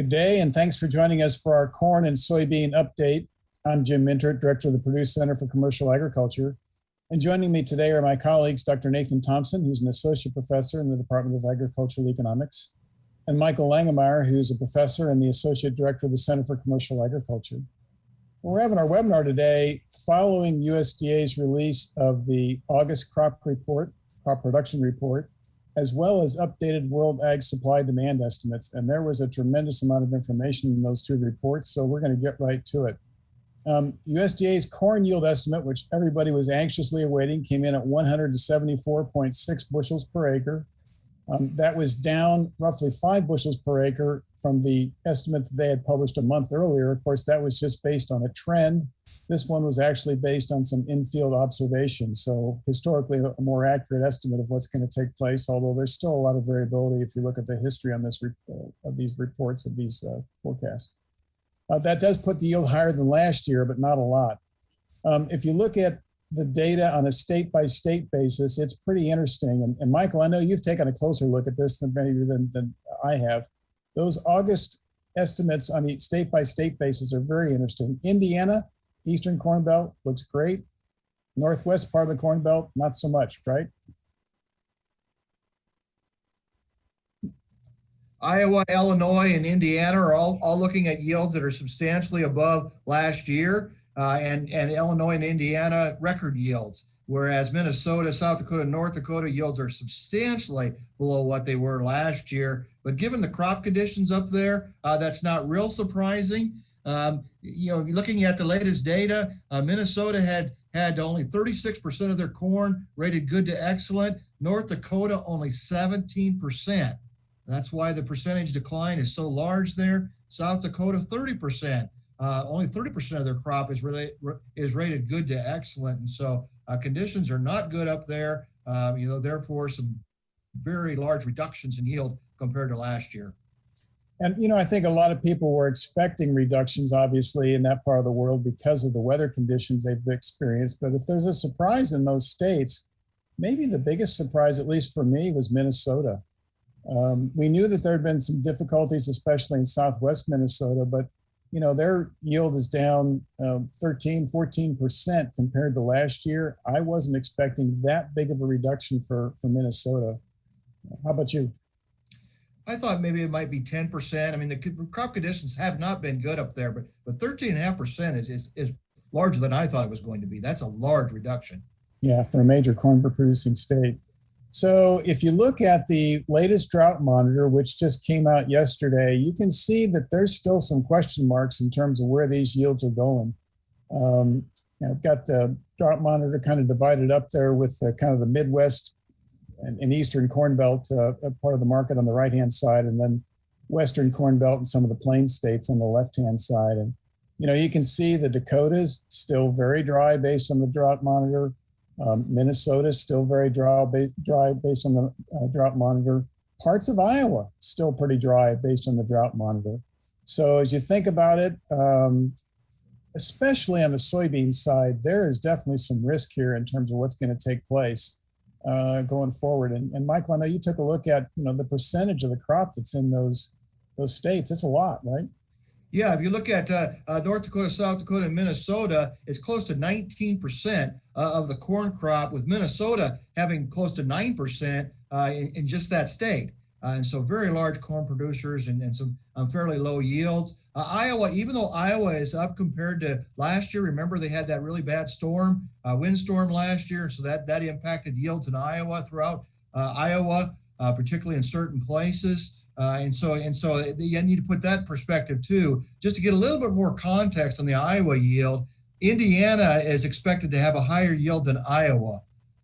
Good day, and thanks for joining us for our corn and soybean update. I'm Jim Minter, Director of the Purdue Center for Commercial Agriculture. And joining me today are my colleagues, Dr. Nathan Thompson, who's an associate professor in the Department of Agricultural Economics, and Michael Langemeyer, who's a professor and the associate director of the Center for Commercial Agriculture. We're having our webinar today following USDA's release of the August crop production report, as well as updated world ag supply demand estimates. And there was a tremendous amount of information in those two reports, so we're going to get right to it. USDA's corn yield estimate, which everybody was anxiously awaiting, came in at 174.6 bushels per acre. That was down roughly 5 bushels per acre from the estimate that they had published a month earlier. Of course, that was just based on a trend. This one was actually based on some in-field observations. So historically, a more accurate estimate of what's going to take place, although there's still a lot of variability if you look at the history on this of these reports, of these forecasts. That does put the yield higher than last year, but not a lot. If you look at the data on a state-by-state basis, it's pretty interesting. And Michael, I know you've taken a closer look at this than I have. Those August estimates on a state-by-state basis are very interesting. Indiana, Eastern Corn Belt, looks great. Northwest part of the Corn Belt, not so much, right? Iowa, Illinois, and Indiana are all looking at yields that are substantially above last year. And Illinois and Indiana record yields, whereas Minnesota, South Dakota, North Dakota yields are substantially below what they were last year. But given the crop conditions up there, that's not real surprising. Looking at the latest data, Minnesota had only 36% of their corn rated good to excellent. North Dakota only 17%. That's why the percentage decline is so large there. South Dakota 30%. Only 30% of their crop is rated good to excellent. And so conditions are not good up there. Therefore some very large reductions in yield compared to last year. And, I think a lot of people were expecting reductions, obviously, in that part of the world because of the weather conditions they've experienced. But if there's a surprise in those states, maybe the biggest surprise, at least for me, was Minnesota. We knew that there had been some difficulties, especially in Southwest Minnesota, but their yield is down 13-14% compared to last year. I wasn't expecting that big of a reduction for Minnesota. How about you? I thought maybe it might be 10%. I mean, the crop conditions have not been good up there, but 13.5% is larger than I thought it was going to be. That's a large reduction. Yeah, for a major corn producing state. So if you look at the latest Drought Monitor, which just came out yesterday, you can see that there's still some question marks in terms of where these yields are going. I've got the Drought Monitor kind of divided up there with kind of the Midwest and Eastern Corn Belt part of the market on the right-hand side, and then Western Corn Belt and some of the Plain states on the left-hand side. And, you can see the Dakotas still very dry based on the Drought Monitor. Minnesota is still very dry based on the Drought Monitor. Parts of Iowa still pretty dry based on the Drought Monitor. So as you think about it, especially on the soybean side, there is definitely some risk here in terms of what's going to take place going forward. And Michael, I know you took a look at the percentage of the crop that's in those states. It's a lot, right? Yeah, if you look at North Dakota, South Dakota, and Minnesota, it's close to 19% of the corn crop, with Minnesota having close to 9% in just that state. And so very large corn producers and some fairly low yields. Iowa, even though Iowa is up compared to last year, remember they had that really bad windstorm last year, so that impacted yields in Iowa throughout Iowa, particularly in certain places. And so you need to put that in perspective too. Just to get a little bit more context on the Iowa yield, Indiana is expected to have a higher yield than Iowa.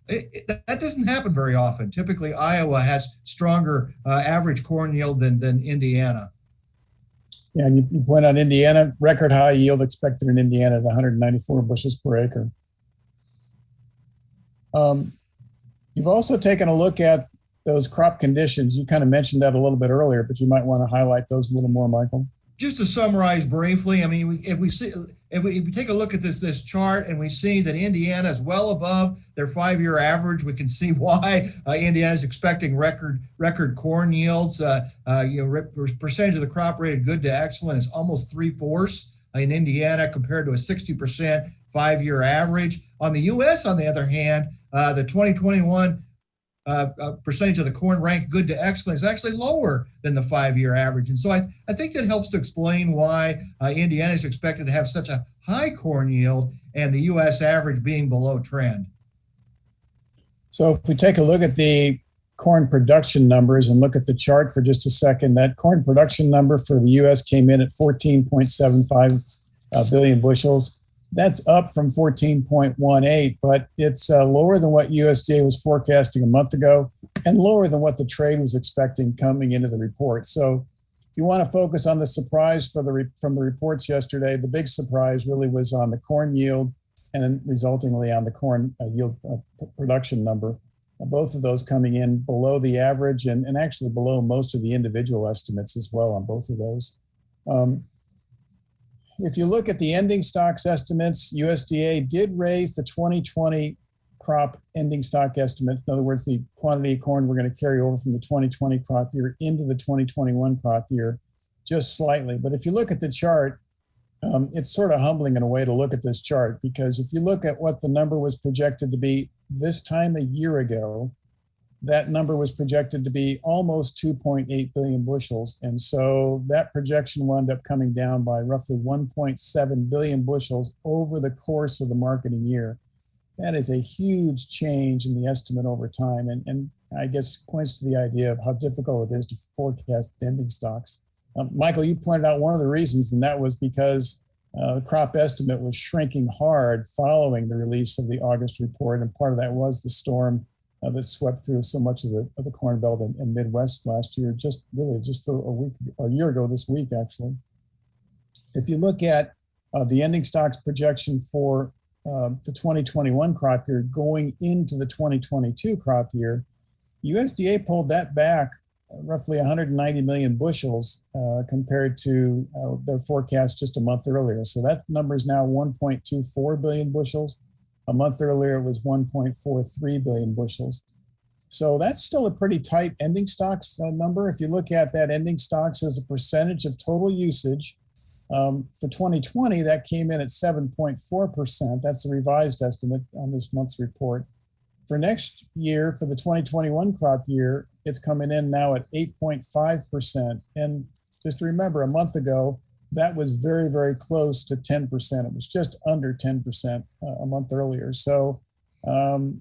That doesn't happen very often. Typically, Iowa has stronger average corn yield than Indiana. Yeah, and you point out Indiana, record high yield expected in Indiana at 194 bushels per acre. You've also taken a look at those crop conditions. You kind of mentioned that a little bit earlier, but you might want to highlight those a little more, Michael. Just to summarize briefly, I mean, if we take a look at this chart and we see that Indiana is well above their 5-year average, we can see why Indiana is expecting record corn yields. Percentage of the crop rated good to excellent is almost 3/4 in Indiana compared to a 60% 5-year average. On the U.S., on the other hand, the 2021 percentage of the corn ranked good to excellent is actually lower than the 5-year average. And so I think that helps to explain why Indiana is expected to have such a high corn yield and the U.S. average being below trend. So if we take a look at the corn production numbers and look at the chart for just a second, that corn production number for the U.S. came in at 14.75 billion bushels. That's up from 14.18, but it's lower than what USDA was forecasting a month ago and lower than what the trade was expecting coming into the report. So if you want to focus on the surprise from the reports yesterday, the big surprise really was on the corn yield and resultingly on the corn yield production number. Both of those coming in below the average and actually below most of the individual estimates as well on both of those. If you look at the ending stocks estimates, USDA did raise the 2020 crop ending stock estimate. In other words, the quantity of corn we're going to carry over from the 2020 crop year into the 2021 crop year just slightly. But if you look at the chart, it's sort of humbling in a way to look at this chart, because if you look at what the number was projected to be this time a year ago, that number was projected to be almost 2.8 billion bushels. And so that projection wound up coming down by roughly 1.7 billion bushels over the course of the marketing year. That is a huge change in the estimate over time. And I guess points to the idea of how difficult it is to forecast ending stocks. Michael, you pointed out one of the reasons, and that was because the crop estimate was shrinking hard following the release of the August report. And part of that was the storm that swept through so much of the Corn Belt and Midwest last year, just a year ago this week, actually. If you look at the ending stocks projection for the 2021 crop year going into the 2022 crop year, USDA pulled that back roughly 190 million bushels compared to their forecast just a month earlier. So that number is now 1.24 billion bushels. A month earlier, it was 1.43 billion bushels. So that's still a pretty tight ending stocks number. If you look at that ending stocks as a percentage of total usage, for 2020, that came in at 7.4%. That's the revised estimate on this month's report. For next year, for the 2021 crop year, it's coming in now at 8.5%. And just to remember, a month ago, that was very, very close to 10%. It was just under 10% a month earlier. So I'm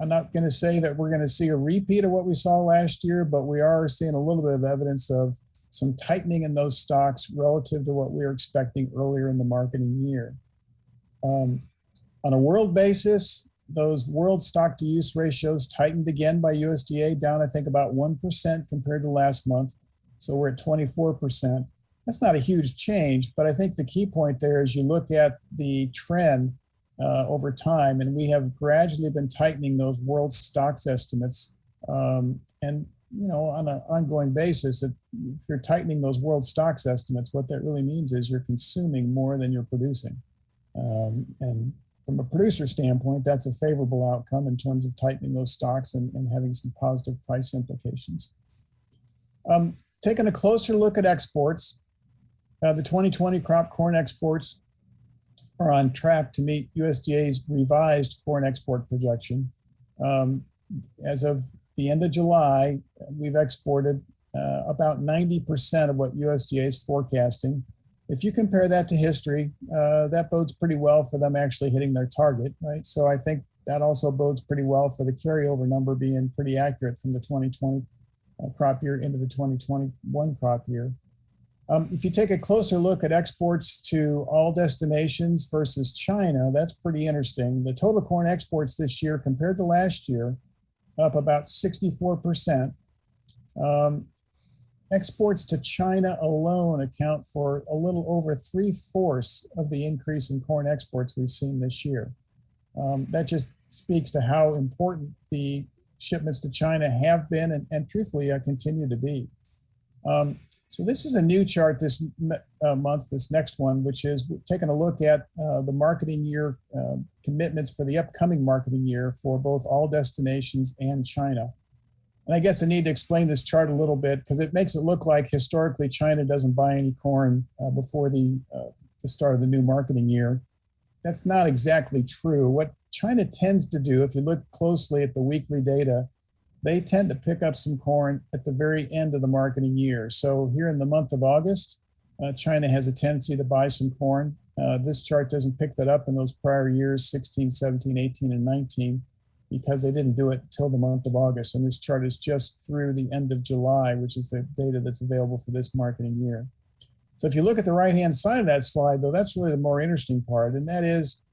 not going to say that we're going to see a repeat of what we saw last year, but we are seeing a little bit of evidence of some tightening in those stocks relative to what we were expecting earlier in the marketing year. On a world basis, those world stock to use ratios tightened again by USDA, down I think about 1% compared to last month. So we're at 24%. That's not a huge change, but I think the key point there is you look at the trend over time, and we have gradually been tightening those world stocks estimates. And, you know, on an ongoing basis, if you're tightening those world stocks estimates, what that really means is you're consuming more than you're producing. And from a producer standpoint, that's a favorable outcome in terms of tightening those stocks and having some positive price implications. Taking a closer look at exports, the 2020 crop corn exports are on track to meet USDA's revised corn export projection. As of the end of July, we've exported about 90% of what USDA is forecasting. If you compare that to history, that bodes pretty well for them actually hitting their target, right? So I think that also bodes pretty well for the carryover number being pretty accurate from the 2020 crop year into the 2021 crop year. If you take a closer look at exports to all destinations versus China, that's pretty interesting. The total corn exports this year compared to last year, up about 64%. Exports to China alone account for a little over 3/4 of the increase in corn exports we've seen this year. That just speaks to how important the shipments to China have been and truthfully continue to be. So this is a new chart this month, this next one, which is taking a look at the marketing year commitments for the upcoming marketing year for both all destinations and China. And I guess I need to explain this chart a little bit because it makes it look like historically China doesn't buy any corn before the start of the new marketing year. That's not exactly true. What China tends to do, if you look closely at the weekly data, they tend to pick up some corn at the very end of the marketing year. So here in the month of August, China has a tendency to buy some corn. This chart doesn't pick that up in those prior years, 16, 17, 18, and 19, because they didn't do it till the month of August. And this chart is just through the end of July, which is the data that's available for this marketing year. So if you look at the right-hand side of that slide, though, that's really the more interesting part, and that is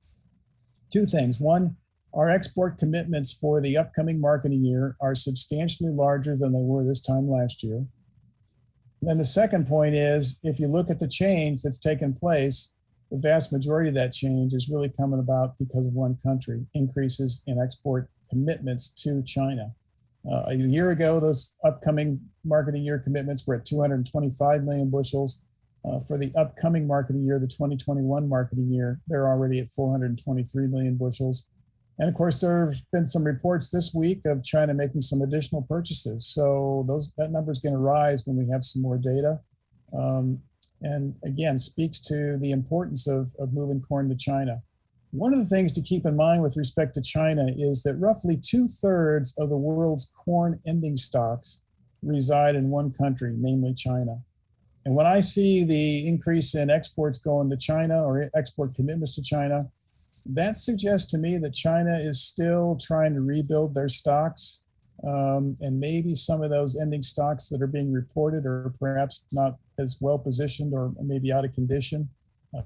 two things. One, our export commitments for the upcoming marketing year are substantially larger than they were this time last year. And then the second point is, if you look at the change that's taken place, the vast majority of that change is really coming about because of one country, increases in export commitments to China. A year ago, those upcoming marketing year commitments were at 225 million bushels. For the upcoming marketing year, the 2021 marketing year, they're already at 423 million bushels. And of course, there have been some reports this week of China making some additional purchases. So that number is going to rise when we have some more data. And again, speaks to the importance of moving corn to China. One of the things to keep in mind with respect to China is that roughly 2/3 of the world's corn ending stocks reside in one country, namely China. And when I see the increase in exports going to China or export commitments to China, that suggests to me that China is still trying to rebuild their stocks. And maybe some of those ending stocks that are being reported are perhaps not as well positioned or maybe out of condition,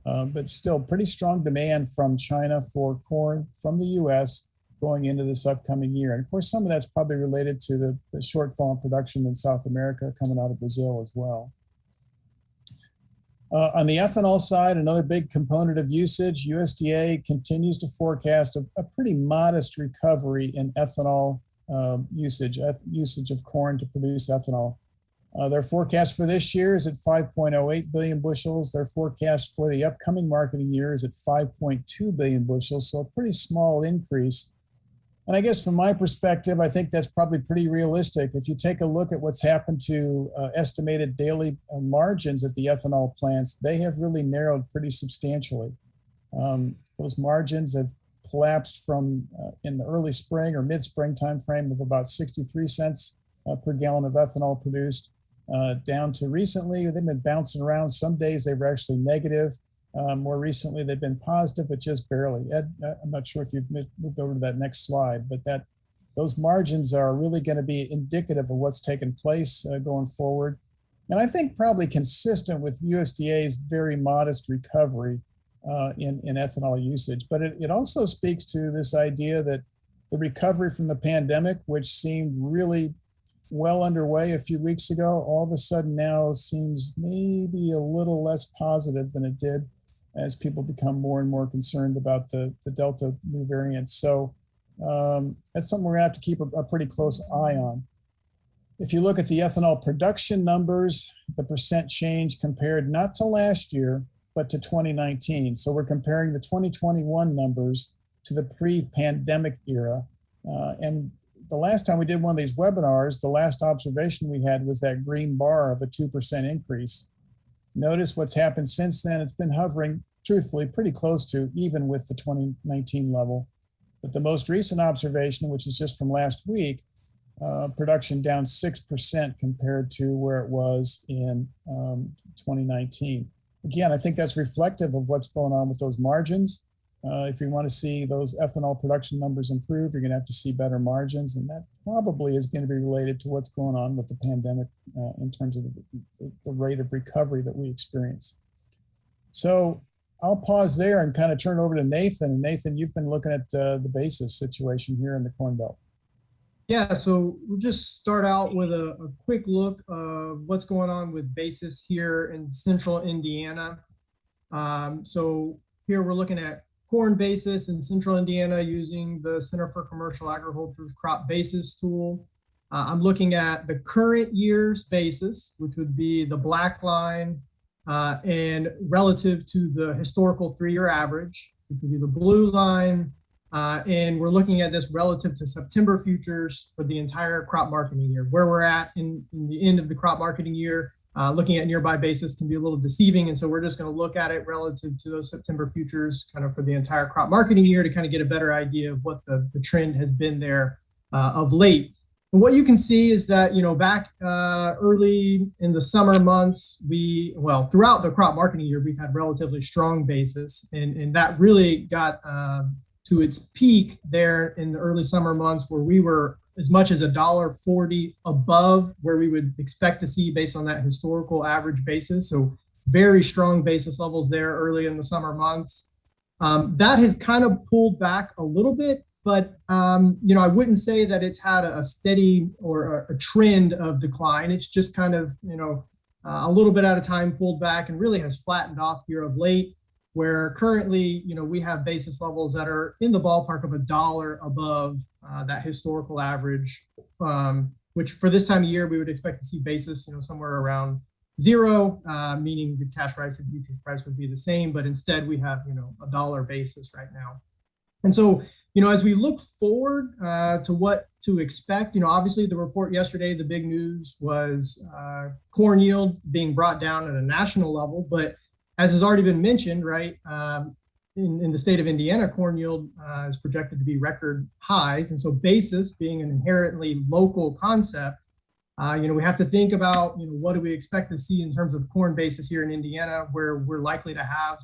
but still pretty strong demand from China for corn from the US going into this upcoming year. And of course, some of that's probably related to the shortfall in production in South America coming out of Brazil as well. On the ethanol side, another big component of usage, USDA continues to forecast a pretty modest recovery in ethanol usage of corn to produce ethanol. Their forecast for this year is at 5.08 billion bushels. Their forecast for the upcoming marketing year is at 5.2 billion bushels, so a pretty small increase. And I guess from my perspective, I think that's probably pretty realistic. If you take a look at what's happened to estimated daily margins at the ethanol plants, they have really narrowed pretty substantially. Those margins have collapsed from in the early spring or mid-spring timeframe of about 63 cents per gallon of ethanol produced down to recently. They've been bouncing around. Some days they were actually negative. More recently, they've been positive, but just barely. Ed, I'm not sure if you've moved over to that next slide, but those margins are really going to be indicative of what's taken place going forward. And I think probably consistent with USDA's very modest recovery in ethanol usage. But it also speaks to this idea that the recovery from the pandemic, which seemed really well underway a few weeks ago, all of a sudden now seems maybe a little less positive than it did as people become more and more concerned about the Delta new variant. So that's something we're gonna have to keep a pretty close eye on. If you look at the ethanol production numbers, the percent change compared not to last year, but to 2019. So we're comparing the 2021 numbers to the pre-pandemic era. And the last time we did one of these webinars, the last observation we had was that green bar of a 2% increase. Notice what's happened since then. It's been hovering, truthfully, pretty close to even with the 2019 level. But the most recent observation, which is just from last week, production down 6% compared to where it was in 2019. Again, I think that's reflective of what's going on with those margins. If you want to see those ethanol production numbers improve, you're going to have to see better margins. And that probably is going to be related to what's going on with the pandemic in terms of the rate of recovery that we experience. So I'll pause there and kind of turn over to Nathan. And Nathan, you've been looking at the basis situation here in the Corn Belt. Yeah, so we'll just start out with a quick look of what's going on with basis here in central Indiana. So here we're looking at corn basis in central Indiana using the Center for Commercial Agriculture's crop basis tool. I'm looking at the current year's basis, which would be the black line, and relative to the historical 3-year average, which would be the blue line. And we're looking at this relative to September futures for the entire crop marketing year. Where we're at in the end of the crop marketing year, looking at nearby basis can be a little deceiving. And so we're just going to look at it relative to those September futures kind of for the entire crop marketing year to kind of get a better idea of what the trend has been there of late. And what you can see is that, back early in the summer months, throughout the crop marketing year, we've had relatively strong basis. And that really got to its peak there in the early summer months where we were as much as $1.40 above where we would expect to see based on that historical average basis. So very strong basis levels there early in the summer months. That has kind of pulled back a little bit, but I wouldn't say that it's had a steady or a trend of decline. It's just kind of, a little bit at a time pulled back and really has flattened off here of late, where currently, we have basis levels that are in the ballpark of $1 above that historical average, which for this time of year, we would expect to see basis, somewhere around 0, meaning the cash price and futures price would be the same, but instead we have, $1 basis right now. And so, as we look forward to what to expect, obviously the report yesterday, the big news was corn yield being brought down at a national level, but as has already been mentioned, right, in the state of Indiana, corn yield is projected to be record highs. And so basis being an inherently local concept, we have to think about, what do we expect to see in terms of corn basis here in Indiana, where we're likely to have,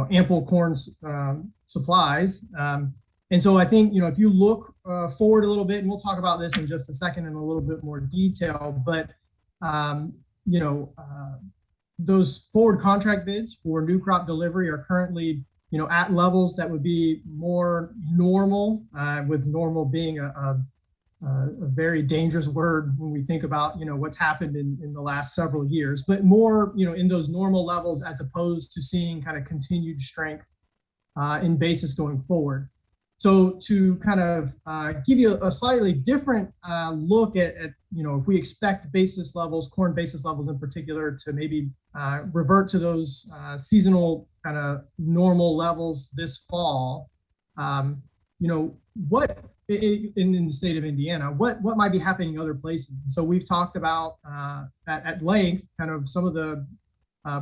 ample corn supplies. And so I think, if you look forward a little bit, and we'll talk about this in just a second in a little bit more detail, but, those forward contract bids for new crop delivery are currently, at levels that would be more normal, with normal being a very dangerous word when we think about, what's happened in the last several years, but more, in those normal levels as opposed to seeing kind of continued strength in basis going forward. So to kind of give you a slightly different look at, if we expect basis levels, corn basis levels in particular, to maybe revert to those seasonal kind of normal levels this fall, what in the state of Indiana, what might be happening in other places? And so we've talked about at length kind of some of the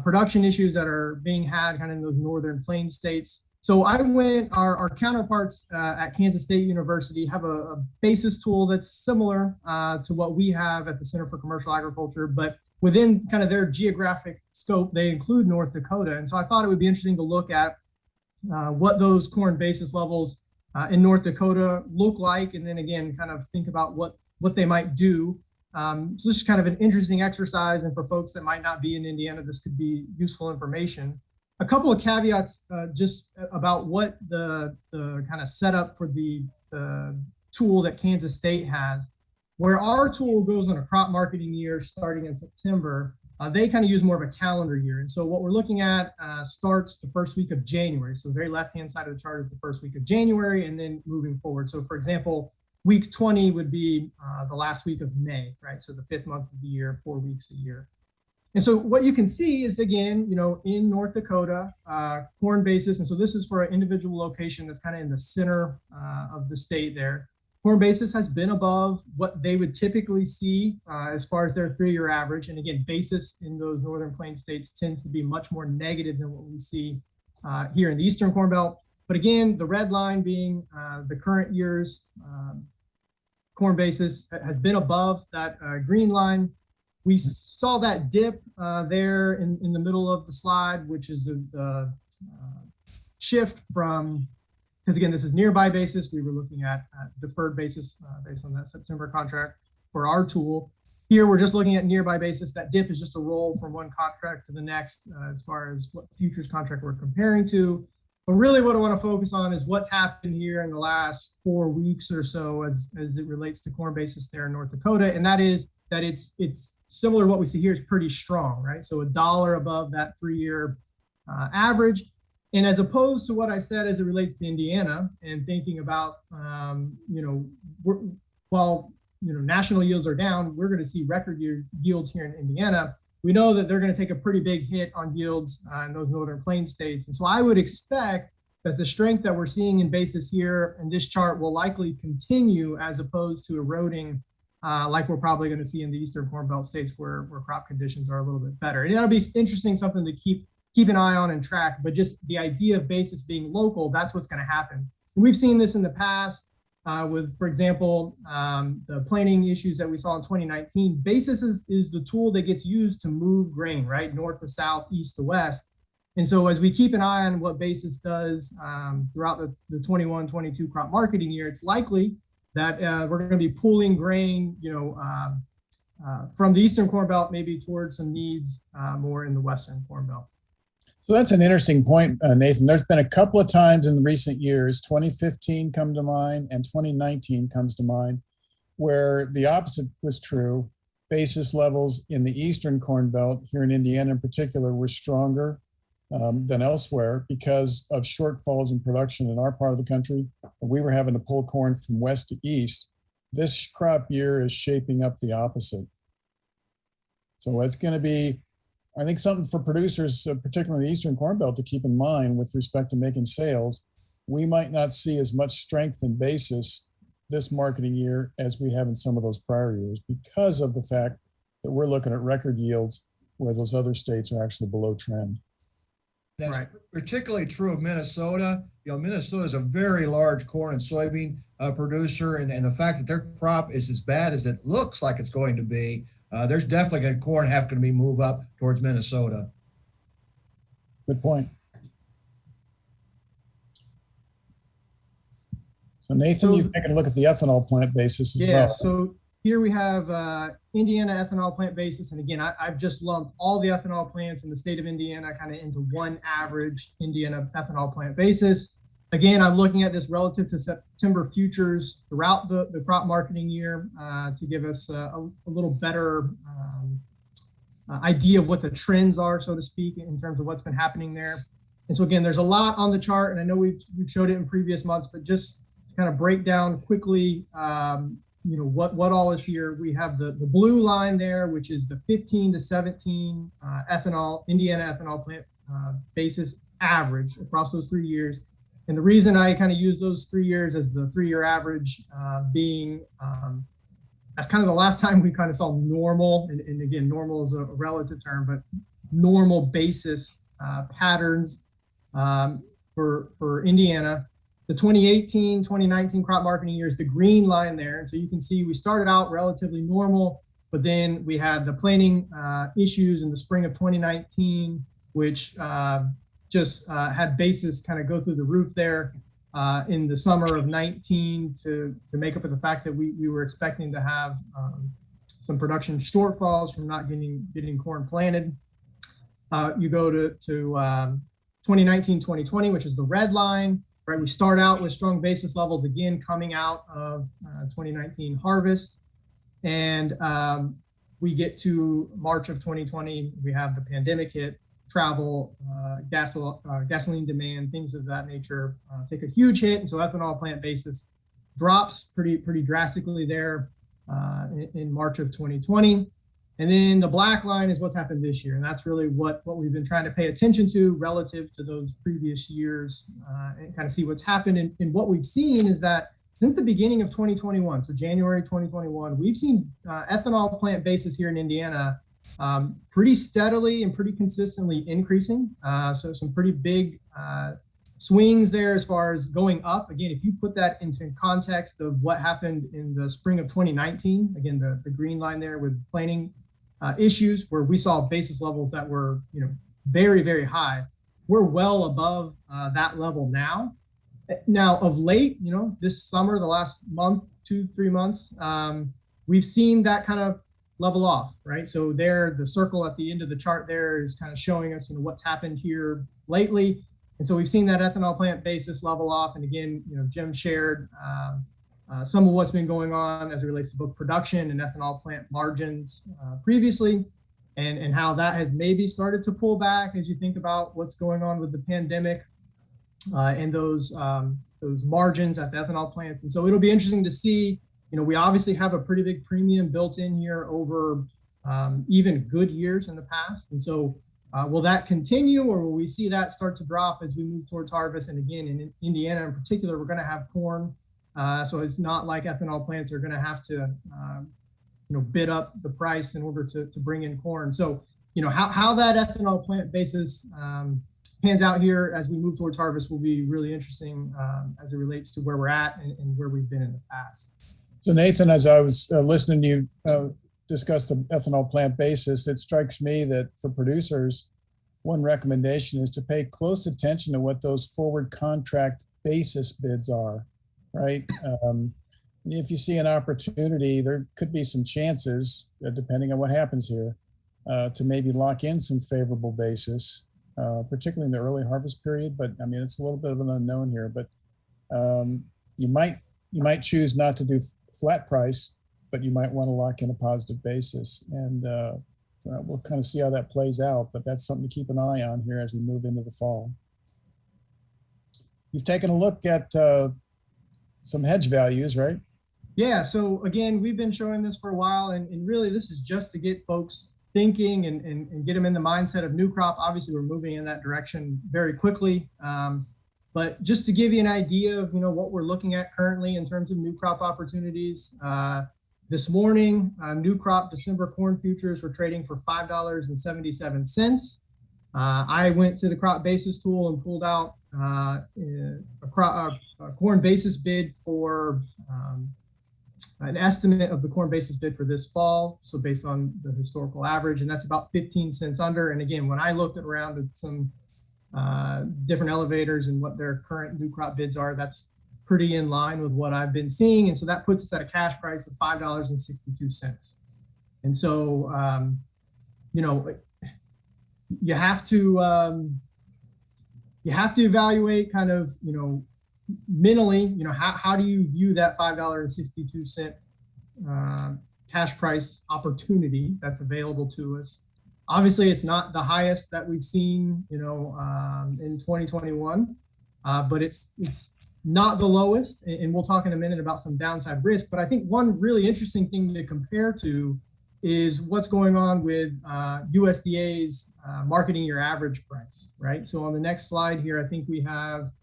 production issues that are being had kind of in those northern plains states. So our counterparts at Kansas State University have a basis tool that's similar to what we have at the Center for Commercial Agriculture, but within kind of their geographic scope, they include North Dakota. And so I thought it would be interesting to look at what those corn basis levels in North Dakota look like, and then again, kind of think about what they might do. So this is kind of an interesting exercise, and for folks that might not be in Indiana, this could be useful information. A couple of caveats just about what the kind of setup for the tool that Kansas State has. Where our tool goes on a crop marketing year starting in September, they kind of use more of a calendar year. And so what we're looking at starts the first week of January. So the very left-hand side of the chart is the first week of January and then moving forward. So for example, week 20 would be the last week of May, right? So the 5th month of the year, 4 weeks a year. And so what you can see is, again, in North Dakota, corn basis, and so this is for an individual location that's kind of in the center of the state there. Corn basis has been above what they would typically see as far as their 3-year average. And again, basis in those northern plains states tends to be much more negative than what we see here in the Eastern Corn Belt. But again, the red line being the current year's corn basis has been above that green line. We saw that dip there in the middle of the slide, which is a shift from, because again, this is nearby basis. We were looking at deferred basis based on that September contract for our tool. Here, we're just looking at nearby basis. That dip is just a roll from one contract to the next as far as what futures contract we're comparing to. But really what I want to focus on is what's happened here in the last 4 weeks or so as it relates to corn basis there in North Dakota. And that is that it's similar to what we see here is pretty strong, right? So $1 above that 3-year average. And as opposed to what I said as it relates to Indiana and thinking about, while national yields are down, we're going to see record yields here in Indiana. We know that they're going to take a pretty big hit on yields in those northern plain states. And so I would expect that the strength that we're seeing in basis here in this chart will likely continue as opposed to eroding like we're probably going to see in the Eastern Corn Belt states where crop conditions are a little bit better. And that'll be interesting, something to keep an eye on and track, but just the idea of basis being local, that's what's going to happen. And we've seen this in the past with, for example, the planting issues that we saw in 2019. Basis is the tool that gets used to move grain, right? North to south, east to west. And so as we keep an eye on what basis does throughout the 21-22 crop marketing year, it's likely that we're going to be pulling grain, from the Eastern Corn Belt, maybe towards some needs more in the Western Corn Belt. So that's an interesting point, Nathan. There's been a couple of times in recent years, 2015 come to mind and 2019 comes to mind, where the opposite was true. Basis levels in the Eastern Corn Belt, here in Indiana in particular, were stronger than elsewhere because of shortfalls in production in our part of the country. We were having to pull corn from west to east. This crop year is shaping up the opposite. So it's going to be, I think, something for producers, particularly in the Eastern Corn Belt, to keep in mind with respect to making sales. We might not see as much strength in basis this marketing year as we have in some of those prior years because of the fact that we're looking at record yields where those other states are actually below trend. That's right. Particularly true of Minnesota. Minnesota is a very large corn and soybean producer, and the fact that their crop is as bad as it looks like it's going to be, there's definitely a corn half going to be moved up towards Minnesota. Good point. So Nathan, you've taken a look at the ethanol plant basis as well. Yeah, so here we have Indiana ethanol plant basis. And again, I've just lumped all the ethanol plants in the state of Indiana kind of into one average Indiana ethanol plant basis. Again, I'm looking at this relative to September futures throughout the crop marketing year to give us a little better idea of what the trends are, so to speak, in terms of what's been happening there. And so again, there's a lot on the chart, and I know we've showed it in previous months, but just to kind of break down quickly, what all is here. We have the blue line there, which is the 15 to 17 ethanol, Indiana ethanol plant basis average across those 3 years. And the reason I kind of use those 3 years as the 3-year average being that's kind of the last time we kind of saw normal, and again, normal is a relative term, but normal basis patterns for Indiana. The 2018, 2019 crop marketing year is the green line there. And so you can see we started out relatively normal, but then we had the planting issues in the spring of 2019, which just had basis kind of go through the roof there in the summer of 19 to make up for the fact that we were expecting to have some production shortfalls from not getting corn planted. You go to 2019, 2020, which is the red line. Right, we start out with strong basis levels again coming out of 2019 harvest, and we get to March of 2020. We have the pandemic hit, travel, gasoline demand, things of that nature take a huge hit, and so ethanol plant basis drops pretty drastically there in March of 2020. And then the black line is what's happened this year. And that's really what we've been trying to pay attention to relative to those previous years and kind of see what's happened. And what we've seen is that since the beginning of 2021, so January 2021, we've seen ethanol plant basis here in Indiana pretty steadily and pretty consistently increasing. So some pretty big swings there as far as going up. Again, if you put that into context of what happened in the spring of 2019, again, the green line there with planting issues where we saw basis levels that were, very, very high. We're well above that level now. Now of late, this summer, the last month, 2-3 months, we've seen that kind of level off, right? So there, the circle at the end of the chart there is kind of showing us, what's happened here lately. And so we've seen that ethanol plant basis level off. And again, Jim shared some of what's been going on as it relates to both production and ethanol plant margins previously, and how that has maybe started to pull back as you think about what's going on with the pandemic and those margins at the ethanol plants. And so it'll be interesting to see, we obviously have a pretty big premium built in here over even good years in the past. And so will that continue, or will we see that start to drop as we move towards harvest? And again, in Indiana in particular, we're going to have corn. So it's not like ethanol plants are going to have to, bid up the price in order to bring in corn. So, how that ethanol plant basis pans out here as we move towards harvest will be really interesting as it relates to where we're at and where we've been in the past. So Nathan, as I was listening to you discuss the ethanol plant basis, it strikes me that for producers, one recommendation is to pay close attention to what those forward contract basis bids are, right? If you see an opportunity, there could be some chances, depending on what happens here, to maybe lock in some favorable basis, particularly in the early harvest period. But I mean, it's a little bit of an unknown here. But you might choose not to do flat price, but you might want to lock in a positive basis. And we'll kind of see how that plays out. But that's something to keep an eye on here as we move into the fall. You've taken a look at some hedge values, right? Yeah, so again, we've been showing this for a while, and really this is just to get folks thinking and get them in the mindset of new crop. Obviously, we're moving in that direction very quickly, but just to give you an idea of what we're looking at currently in terms of new crop opportunities. This morning, new crop December corn futures were trading for $5.77. I went to the crop basis tool and pulled out a corn basis bid for an estimate of the corn basis bid for this fall. So based on the historical average, and that's about 15 cents under. And again, when I looked around at some different elevators and what their current new crop bids are, that's pretty in line with what I've been seeing. And so that puts us at a cash price of $5.62. And so, you have to evaluate kind of, mentally, how do you view that $5.62 cash price opportunity that's available to us? Obviously, it's not the highest that we've seen, in 2021, but it's not the lowest. And we'll talk in a minute about some downside risk. But I think one really interesting thing to compare to is what's going on with USDA's marketing year average price, right? So on the next slide here, I think we have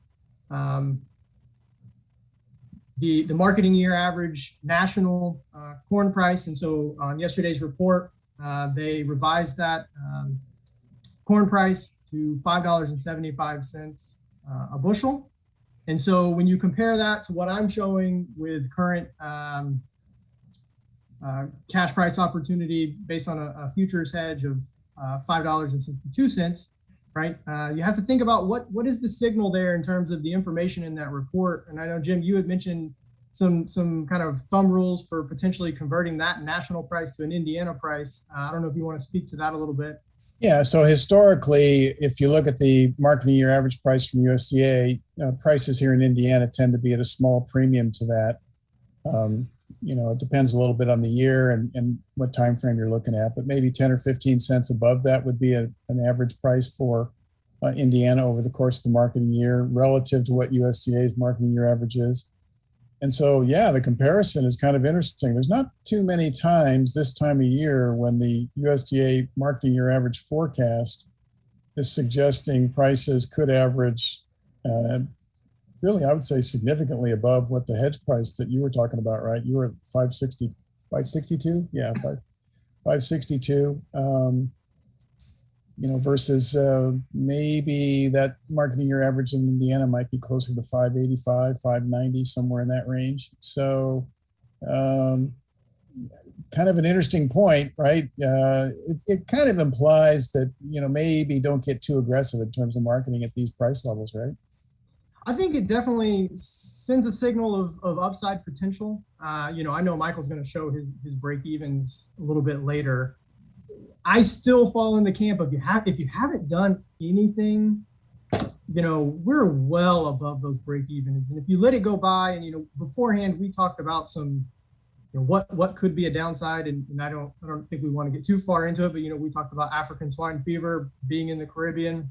the marketing year average national corn price. And so on yesterday's report, they revised that corn price to $5.75 a bushel. And so when you compare that to what I'm showing with current cash price opportunity based on a futures hedge of $5.62, right? You have to think about what is the signal there in terms of the information in that report. And I know, Jim, you had mentioned some kind of thumb rules for potentially converting that national price to an Indiana price. I don't know if you want to speak to that a little bit. Yeah, so historically, if you look at the marketing year average price from USDA, prices here in Indiana tend to be at a small premium to that. It depends a little bit on the year and what time frame you're looking at, but maybe 10 or 15 cents above that would be an average price for Indiana over the course of the marketing year relative to what USDA's marketing year average is. And so, yeah, the comparison is kind of interesting. There's not too many times this time of year when the USDA marketing year average forecast is suggesting prices could average really, I would say significantly above what the hedge price that you were talking about, right? You were at 562? Yeah, 562, versus maybe that marketing year average in Indiana might be closer to 585, 590, somewhere in that range. So kind of an interesting point, right? It kind of implies that, maybe don't get too aggressive in terms of marketing at these price levels, right? I think it definitely sends a signal of upside potential. I know Michael's going to show his break evens a little bit later. I still fall in the camp of if you haven't done anything, we're well above those break evens. And if you let it go by, and beforehand we talked about some, what could be a downside, and I don't think we want to get too far into it, but we talked about African swine fever being in the Caribbean.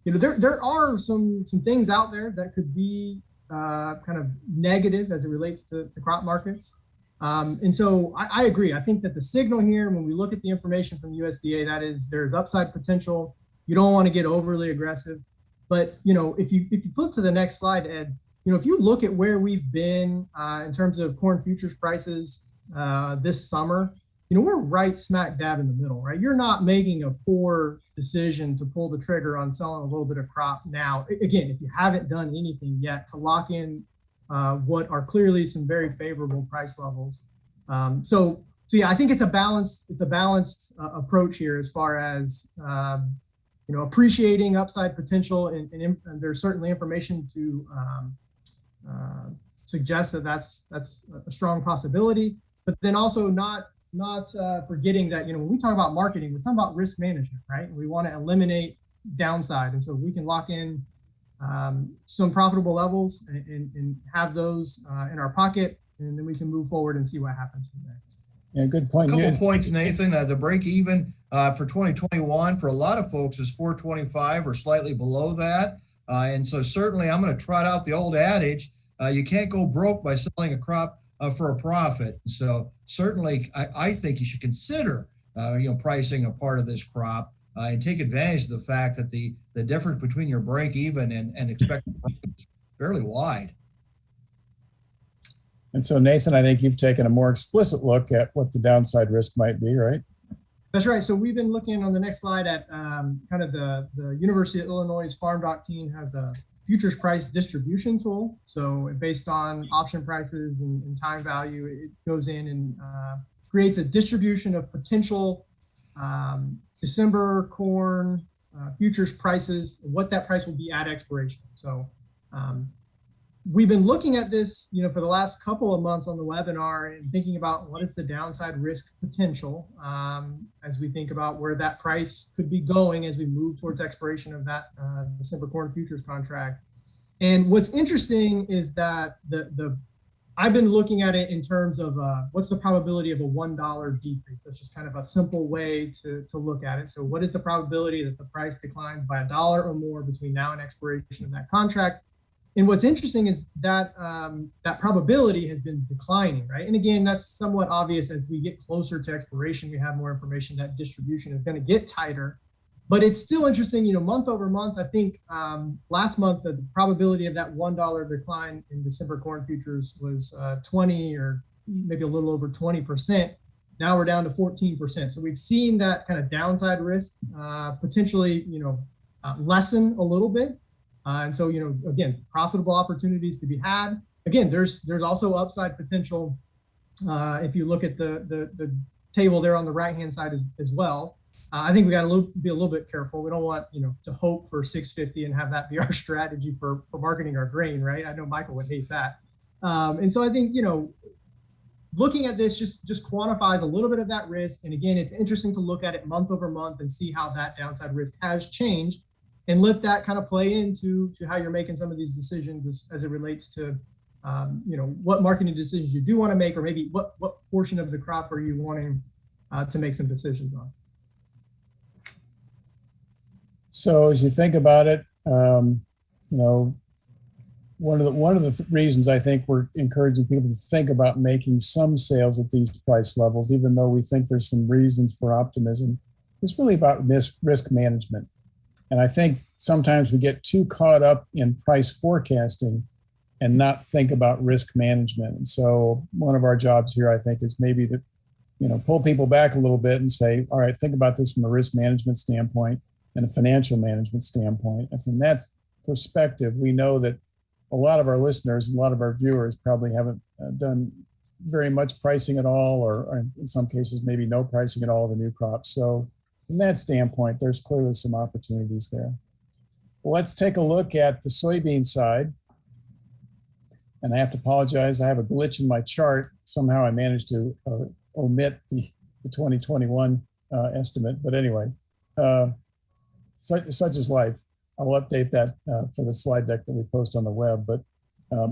There are some things out there that could be kind of negative as it relates to crop markets. And so I agree. I think that the signal here, when we look at the information from USDA, that is there's upside potential. You don't want to get overly aggressive. But, you know, if you flip to the next slide, Ed, you know, if you look at where we've been in terms of corn futures prices this summer, you know, we're right smack dab in the middle, right? You're not making a poor decision to pull the trigger on selling a little bit of crop now. Again, if you haven't done anything yet to lock in what are clearly some very favorable price levels. So yeah, I think it's a balanced approach here as far as you know, appreciating upside potential, and there's certainly information to suggest that that's a strong possibility, but then also not forgetting that, you know, when we talk about marketing, we're talking about risk management, right? We want to eliminate downside, and so we can lock in some profitable levels and have those in our pocket, and then we can move forward and see what happens from there. Yeah, good point. A couple points, Nathan. The break even for 2021 for a lot of folks is 425 or slightly below that. And so certainly I'm going to trot out the old adage, you can't go broke by selling a crop for a profit. So certainly I think you should consider you know, pricing a part of this crop and take advantage of the fact that the difference between your break even and expected price is fairly wide. And so, Nathan, I think you've taken a more explicit look at what the downside risk might be, right? That's right. So we've been looking on the next slide at kind of the University of Illinois Farm Doc team has a futures price distribution tool. So based on option prices and time value, it goes in and creates a distribution of potential December corn futures prices, what that price will be at expiration. So we've been looking at this, you know, for the last couple of months on the webinar and thinking about what is the downside risk potential as we think about where that price could be going as we move towards expiration of that December corn futures contract. And what's interesting is that I've been looking at it in terms of what's the probability of a $1 decrease. That's just kind of a simple way to look at it. So what is the probability that the price declines by $1 or more between now and expiration of that contract? And what's interesting is that that probability has been declining, right? And again, that's somewhat obvious as we get closer to expiration, we have more information that distribution is going to get tighter. But it's still interesting, you know, month over month. I think last month, the probability of that $1 decline in December corn futures was 20 or maybe a little over 20%. Now we're down to 14%. So we've seen that kind of downside risk potentially, you know, lessen a little bit. And so, you know, again, profitable opportunities to be had. Again, there's also upside potential if you look at the table there on the right-hand side as well. I think we got to be a little bit careful. We don't want, you know, to hope for 650 and have that be our strategy for marketing our grain, right? I know Michael would hate that. And so I think, you know, looking at this just quantifies a little bit of that risk. And again, it's interesting to look at it month over month and see how that downside risk has changed, and let that kind of play into how you're making some of these decisions as it relates to, you know, what marketing decisions you do want to make, or maybe what portion of the crop are you wanting to make some decisions on. So as you think about it, you know, one of the reasons I think we're encouraging people to think about making some sales at these price levels, even though we think there's some reasons for optimism, is really about risk management. And I think sometimes we get too caught up in price forecasting and not think about risk management. And so one of our jobs here, I think, is maybe to, you know, pull people back a little bit and say, all right, think about this from a risk management standpoint and a financial management standpoint. And from that perspective, we know that a lot of our listeners, a lot of our viewers probably haven't done very much pricing at all, or in some cases, maybe no pricing at all of the new crops. So from that standpoint, there's clearly some opportunities there. Well, let's take a look at the soybean side. And I have to apologize, I have a glitch in my chart. Somehow I managed to omit the 2021 estimate. But anyway, such is life. I'll update that for the slide deck that we post on the web, but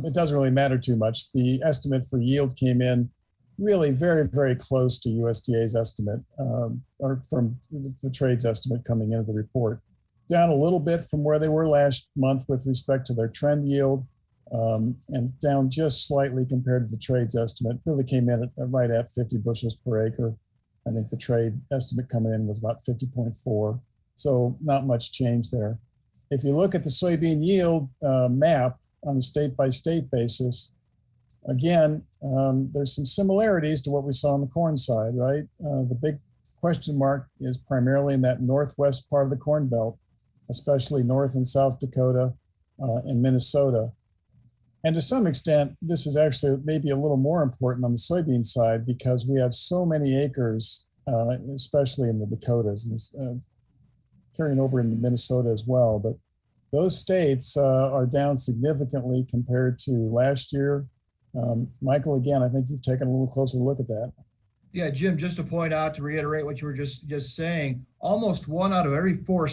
it doesn't really matter too much. The estimate for yield came in really very, very close to USDA's estimate, or from the trade's estimate coming into the report. Down a little bit from where they were last month with respect to their trend yield, and down just slightly compared to the trade's estimate. Really came in right at 50 bushels per acre. I think the trade estimate coming in was about 50.4. So not much change there. If you look at the soybean yield map on a state-by-state basis, again, there's some similarities to what we saw on the corn side, right? The big question mark is primarily in that northwest part of the Corn Belt, especially North and South Dakota and Minnesota. And to some extent, this is actually maybe a little more important on the soybean side because we have so many acres, especially in the Dakotas, and carrying over into Minnesota as well. But those states are down significantly compared to last year. Michael, again, I think you've taken a little closer look at that. Yeah, Jim, just to point out, to reiterate what you were just saying, almost 1 out of every 4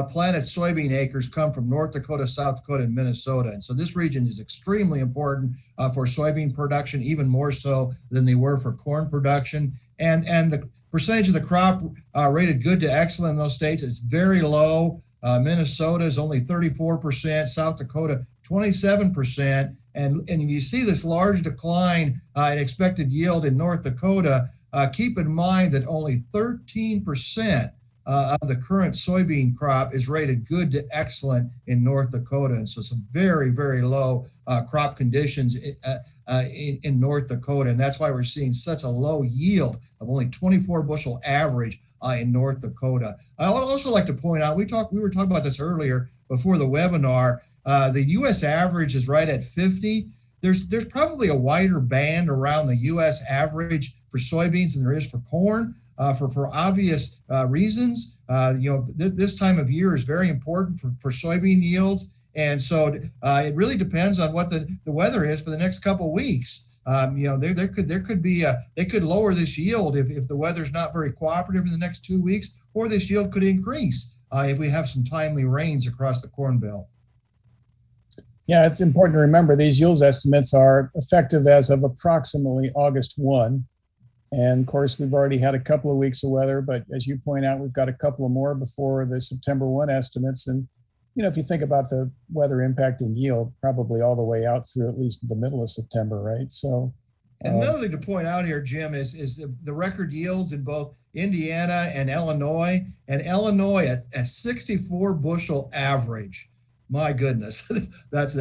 planted soybean acres come from North Dakota, South Dakota, and Minnesota. And so this region is extremely important for soybean production, even more so than they were for corn production. And the percentage of the crop rated good to excellent in those states is very low. Minnesota is only 34%, South Dakota 27%. And you see this large decline in expected yield in North Dakota. Keep in mind that only 13% of the current soybean crop is rated good to excellent in North Dakota. And so some very, very low crop conditions in North Dakota. And that's why we're seeing such a low yield of only 24 bushel average in North Dakota. I would also like to point out, we were talking about this earlier before the webinar. The U.S. average is right at 50. There's probably a wider band around the U.S. average for soybeans than there is for corn, for obvious reasons. This time of year is very important for soybean yields, and so it really depends on what the weather is for the next couple of weeks. There could be they could lower this yield if the weather's not very cooperative in the next 2 weeks, or this yield could increase if we have some timely rains across the Corn Belt. Yeah, it's important to remember these yields estimates are effective as of approximately August 1. And of course, we've already had a couple of weeks of weather, but as you point out, we've got a couple of more before the September 1 estimates. And, if you think about the weather impacting yield, probably all the way out through at least the middle of September, right? So another thing to point out here, Jim, is the record yields in both Indiana and Illinois. And Illinois at 64 bushel average. My goodness, that's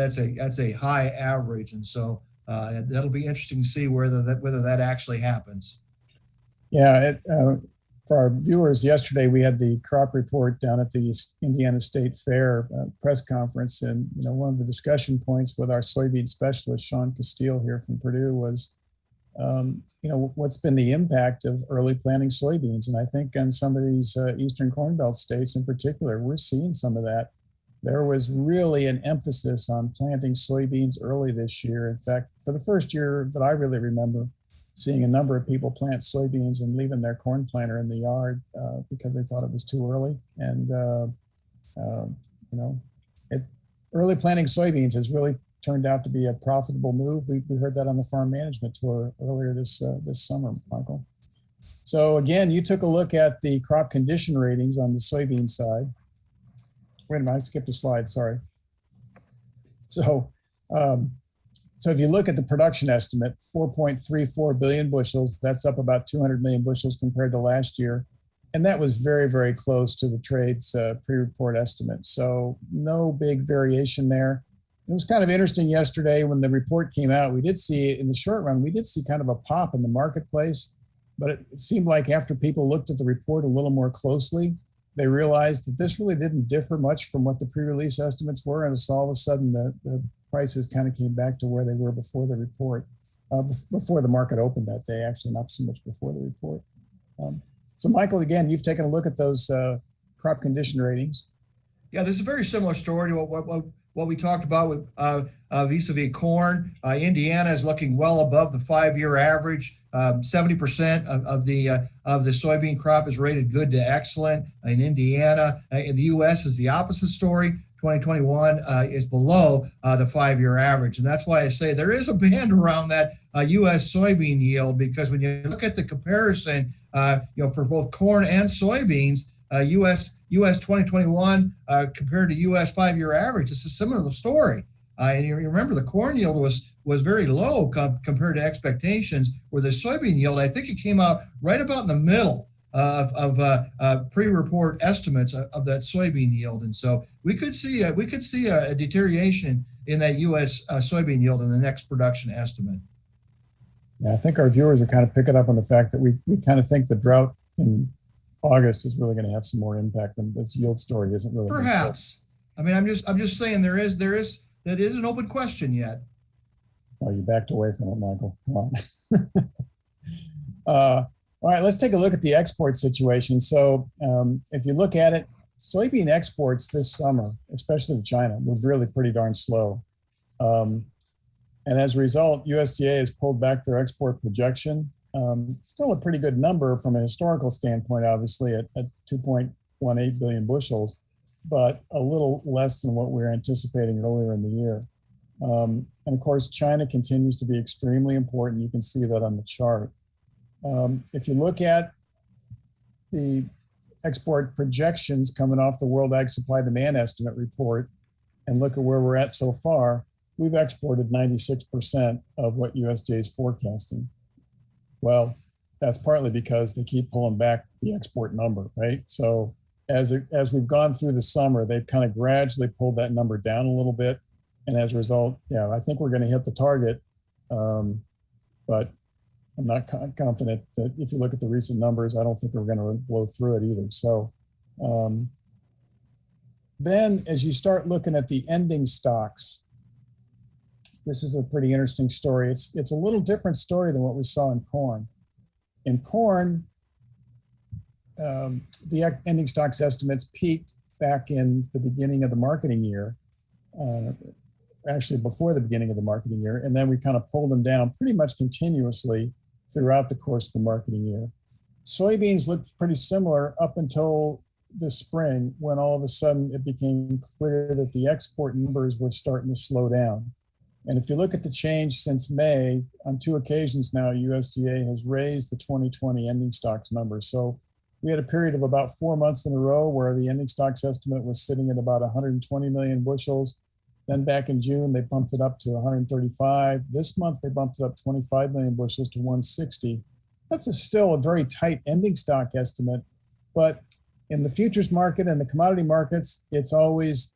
a high average, and so that'll be interesting to see whether that actually happens. Yeah, for our viewers, yesterday we had the crop report down at the Indiana State Fair press conference, and one of the discussion points with our soybean specialist Sean Castile here from Purdue was, what's been the impact of early planting soybeans, and I think on some of these Eastern Corn Belt states in particular, we're seeing some of that. There was really an emphasis on planting soybeans early this year. In fact, for the first year that I really remember, seeing a number of people plant soybeans and leaving their corn planter in the yard because they thought it was too early. And, early planting soybeans has really turned out to be a profitable move. We heard that on the farm management tour earlier this summer, Michael. So again, you took a look at the crop condition ratings on the soybean side. Wait a minute, I skipped a slide, sorry. So if you look at the production estimate, 4.34 billion bushels, that's up about 200 million bushels compared to last year. And that was very, very close to the trade's pre-report estimate. So no big variation there. It was kind of interesting yesterday when the report came out, we did see in the short run, we did see kind of a pop in the marketplace, but it seemed like after people looked at the report a little more closely, they realized that this really didn't differ much from what the pre-release estimates were. And so all of a sudden the prices kind of came back to where they were before the report, before the market opened that day, actually, not so much before the report. So Michael, again, you've taken a look at those crop condition ratings. Yeah, this is a very similar story to what we talked about with vis-a-vis corn. Indiana is looking well above the 5-year average. 70% of the soybean crop is rated good to excellent in Indiana. In the U.S. is the opposite story. 2021 is below the 5-year average. And that's why I say there is a band around that U.S. soybean yield, because when you look at the comparison, for both corn and soybeans, U.S. 2021 compared to U.S. 5-year average, it's a similar story. And you remember the corn yield was very low compared to expectations, where the soybean yield, I think it came out right about in the middle of pre-report estimates of that soybean yield. And so we could see a deterioration in that U.S. Soybean yield in the next production estimate. Yeah, I think our viewers are kind of picking up on the fact that we kind of think the drought in August is really going to have some more impact, and this yield story isn't really. Perhaps. I mean, I'm just saying that is an open question yet. Oh, you backed away from it, Michael. Come on. All right, let's take a look at the export situation. So if you look at it, soybean exports this summer, especially to China, were really pretty darn slow. And as a result, USDA has pulled back their export projection. Still a pretty good number from a historical standpoint, obviously, at 2.18 billion bushels, but a little less than what we were anticipating earlier in the year. And of course, China continues to be extremely important. You can see that on the chart. If you look at the export projections coming off the World Ag Supply Demand Estimate report and look at where we're at so far, we've exported 96% of what USDA is forecasting. Well, that's partly because they keep pulling back the export number, right? So as we've gone through the summer, they've kind of gradually pulled that number down a little bit. And as a result, yeah, I think we're going to hit the target. But I'm not confident that if you look at the recent numbers, I don't think we're going to blow through it either. So then as you start looking at the ending stocks, this is a pretty interesting story. It's a little different story than what we saw in corn. In corn, the ending stocks estimates peaked back in the beginning of the marketing year, actually before the beginning of the marketing year, and then we kind of pulled them down pretty much continuously throughout the course of the marketing year. Soybeans looked pretty similar up until this spring, when all of a sudden it became clear that the export numbers were starting to slow down. And if you look at the change since May, on 2 occasions now, USDA has raised the 2020 ending stocks number. So we had a period of about 4 months in a row where the ending stocks estimate was sitting at about 120 million bushels. Then back in June, they bumped it up to 135. This month, they bumped it up 25 million bushels to 160. That's still a very tight ending stock estimate. But in the futures market and the commodity markets, it's always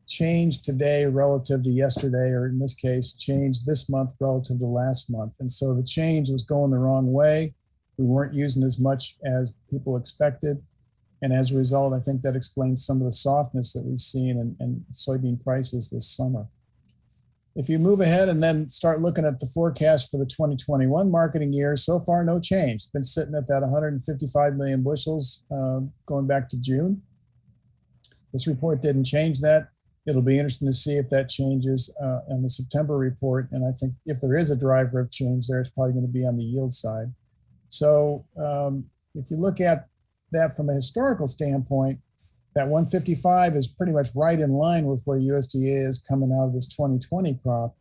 changed today relative to yesterday, or in this case, changed this month relative to last month. And so the change was going the wrong way. We weren't using as much as people expected. And as a result, I think that explains some of the softness that we've seen in soybean prices this summer. If you move ahead and then start looking at the forecast for the 2021 marketing year, so far no change. It's been sitting at that 155 million bushels going back to June. This report didn't change that. It'll be interesting to see if that changes in the September report. And I think if there is a driver of change there, it's probably going to be on the yield side. So if you look at that from a historical standpoint, that 155 is pretty much right in line with where USDA is coming out of this 2020 crop.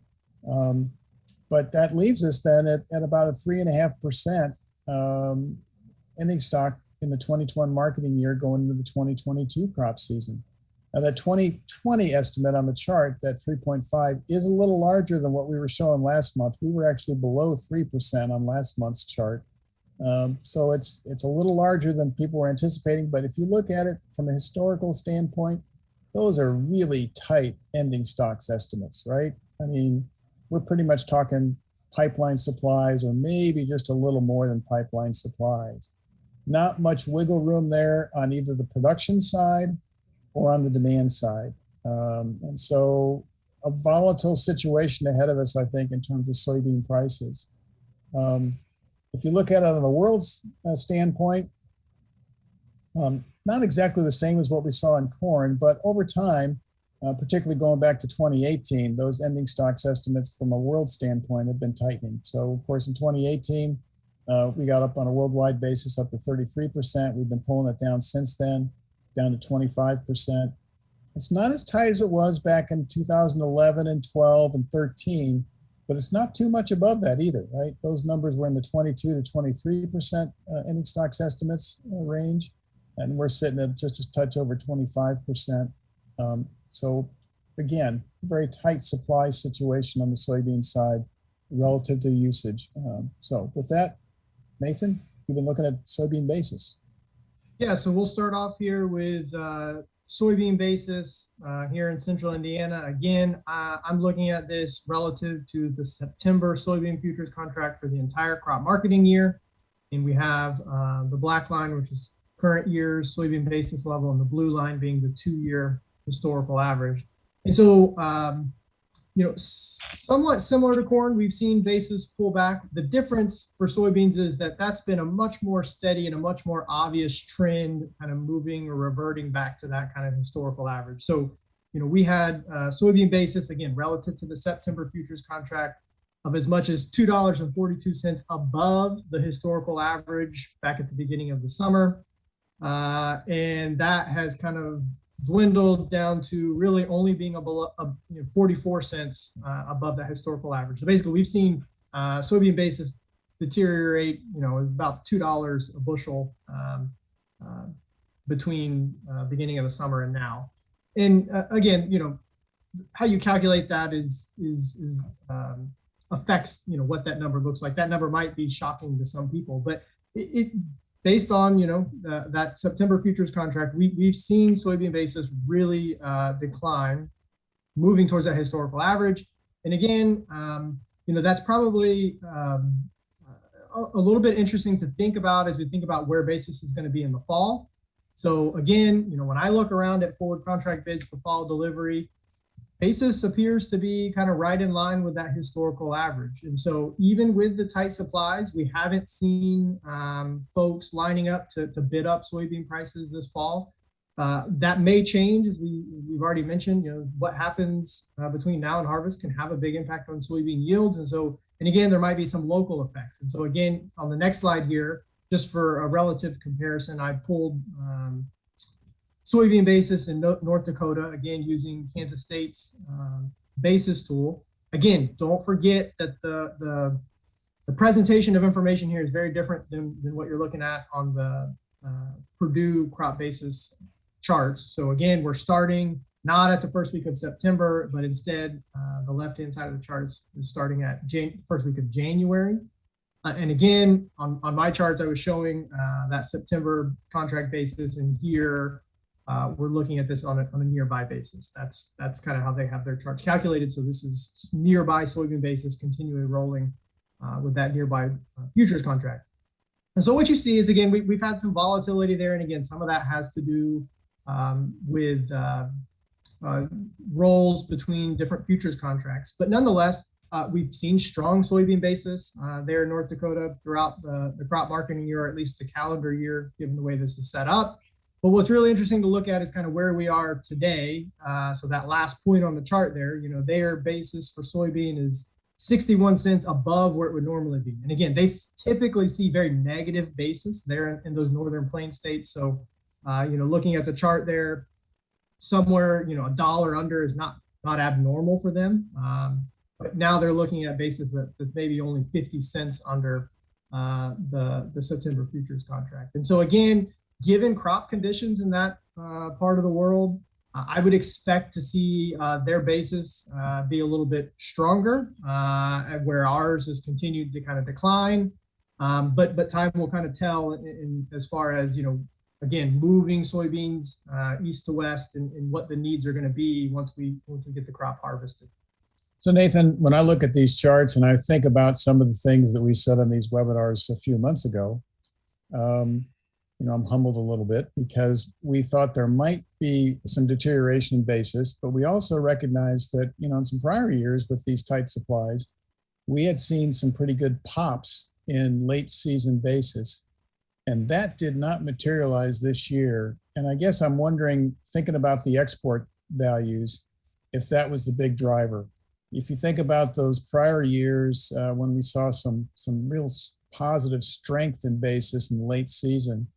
But that leaves us then at about a 3.5% ending stock in the 2021 marketing year going into the 2022 crop season. Now that 2020 estimate on the chart, that 3.5, is a little larger than what we were showing last month. We were actually below 3% on last month's chart. So it's a little larger than people were anticipating, but if you look at it from a historical standpoint, those are really tight ending stocks estimates, right? I mean, we're pretty much talking pipeline supplies or maybe just a little more than pipeline supplies. Not much wiggle room there on either the production side or on the demand side. And so a volatile situation ahead of us, I think, in terms of soybean prices. If you look at it on the world's standpoint, not exactly the same as what we saw in corn, but over time, particularly going back to 2018, those ending stocks estimates from a world standpoint have been tightening. So of course, in 2018, we got up on a worldwide basis up to 33%. We've been pulling it down since then, down to 25%. It's not as tight as it was back in 2011 and 12 and 13, but it's not too much above that either, right? Those numbers were in the 22 to 23% ending stocks estimates range, and we're sitting at just a touch over 25%. So again, very tight supply situation on the soybean side relative to usage. So with that, Nathan, you've been looking at soybean basis. Yeah, so we'll start off here with soybean basis here in central Indiana. Again, I'm looking at this relative to the September soybean futures contract for the entire crop marketing year. And we have the black line, which is current year's soybean basis level, and the blue line being the 2-year historical average. And so, somewhat similar to corn, we've seen basis pull back. The difference for soybeans is that that's been a much more steady and a much more obvious trend, kind of moving or reverting back to that kind of historical average. So, we had soybean basis, again, relative to the September futures contract, of as much as $2.42 above the historical average back at the beginning of the summer. And that has kind of dwindled down to really only being 44 cents above that historical average. So basically, we've seen soybean basis deteriorate, about $2 a bushel between beginning of the summer and now. And again, how you calculate that is affects what that number looks like. That number might be shocking to some people, but it based on that September futures contract, we've seen soybean basis really decline, moving towards that historical average. And again, that's probably a little bit interesting to think about as we think about where basis is going to be in the fall. So again, when I look around at forward contract bids for fall delivery, basis appears to be kind of right in line with that historical average. And so even with the tight supplies, we haven't seen folks lining up to bid up soybean prices this fall. That may change, as we've already mentioned. What happens between now and harvest can have a big impact on soybean yields. And again, there might be some local effects. And so again, on the next slide here, just for a relative comparison, I pulled soybean basis in North Dakota, again, using Kansas State's basis tool. Again, don't forget that the presentation of information here is very different than what you're looking at on the Purdue crop basis charts. So again, we're starting not at the first week of September, but instead the left-hand side of the charts is starting at first week of January. And again, on my charts, I was showing that September contract basis, and here we're looking at this on a nearby basis. That's kind of how they have their charts calculated. So this is nearby soybean basis continually rolling with that nearby futures contract. And so what you see is, again, we've had some volatility there. And again, some of that has to do with rolls between different futures contracts. But nonetheless, we've seen strong soybean basis there in North Dakota throughout the crop marketing year, or at least the calendar year, given the way this is set up. But what's really interesting to look at is kind of where we are today. So that last point on the chart there, their basis for soybean is 61 cents above where it would normally be. And again, they typically see very negative basis there in those northern plain states. So, looking at the chart there, somewhere, a dollar under is not abnormal for them. But now they're looking at basis that maybe only 50 cents under the September futures contract. And so again, given crop conditions in that part of the world, I would expect to see their basis be a little bit stronger, where ours has continued to kind of decline. But time will kind of tell in as far as, again, moving soybeans east to west and what the needs are going to be once we get the crop harvested. So Nathan, when I look at these charts and I think about some of the things that we said on these webinars a few months ago, I'm humbled a little bit because we thought there might be some deterioration in basis, but we also recognized that, in some prior years with these tight supplies, we had seen some pretty good pops in late season basis, and that did not materialize this year. And I guess I'm wondering, thinking about the export values, if that was the big driver. If you think about those prior years when we saw some real positive strength in basis in the late season,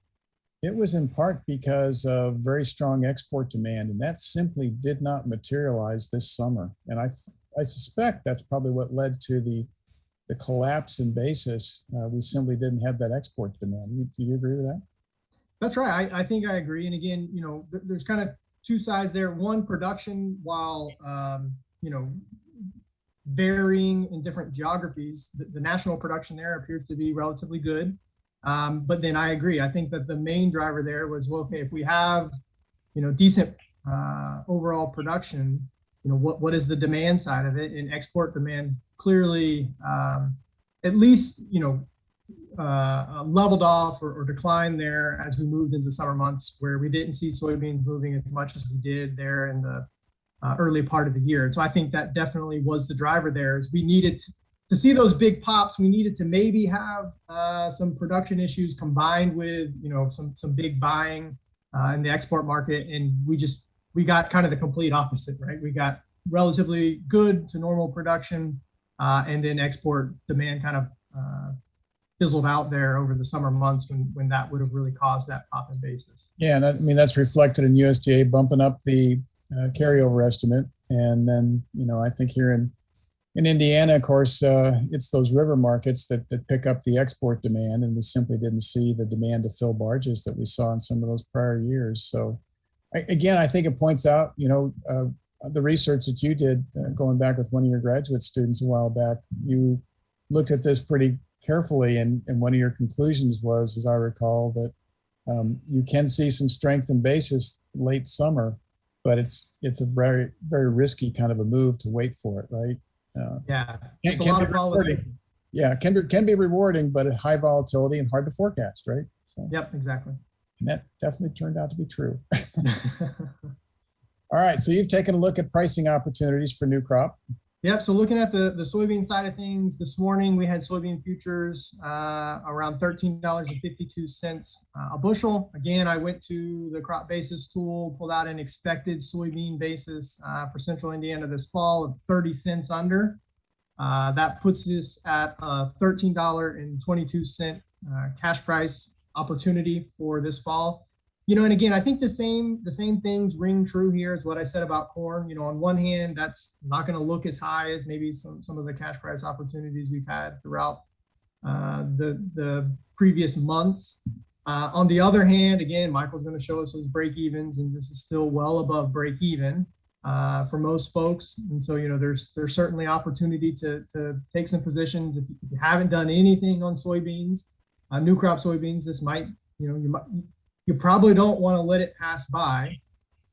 it was in part because of very strong export demand, and that simply did not materialize this summer. And I suspect that's probably what led to the collapse in basis. We simply didn't have that export demand. Do you agree with that? That's right. I think I agree. And again, there's kind of two sides there. One, production, while varying in different geographies, the national production there appears to be relatively good. But then I agree. I think that the main driver there was, well, okay, if we have, decent overall production, what is the demand side of it? And export demand clearly, at least, leveled off or declined there as we moved into summer months, where we didn't see soybeans moving as much as we did there in the early part of the year. And so I think that definitely was the driver there. Is we needed to see those big pops. We needed to maybe have some production issues combined with some big buying in the export market, and we got kind of the complete opposite, right? We got relatively good to normal production, and then export demand kind of fizzled out there over the summer months when that would have really caused that pop in basis. Yeah, and that's reflected in USDA bumping up the carryover estimate. And then, I think here in Indiana, of course, it's those river markets that pick up the export demand, and we simply didn't see the demand to fill barges that we saw in some of those prior years. So again, I think it points out, the research that you did going back with one of your graduate students a while back, you looked at this pretty carefully, and one of your conclusions was, as I recall, that you can see some strength in basis late summer, but it's a very, very risky kind of a move to wait for it, right? Yeah, it's a lot of volatility. Yeah, can be rewarding, but at high volatility and hard to forecast, right? So, yep, exactly. And that definitely turned out to be true. All right, so you've taken a look at pricing opportunities for new crop. Yep, so looking at the soybean side of things, this morning we had soybean futures around $13.52 a bushel. Again, I went to the crop basis tool, pulled out an expected soybean basis for central Indiana this fall of 30 cents under. That puts us at a $13.22 cash price opportunity for this fall. And again, I think the same things ring true here as what I said about corn. On one hand, that's not going to look as high as maybe some of the cash price opportunities we've had throughout the previous months. On the other hand, again, Michael's going to show us those break evens, and this is still well above break even for most folks. And so, there's certainly opportunity to take some positions. If you haven't done anything on soybeans, new crop soybeans, this might, you probably don't want to let it pass by.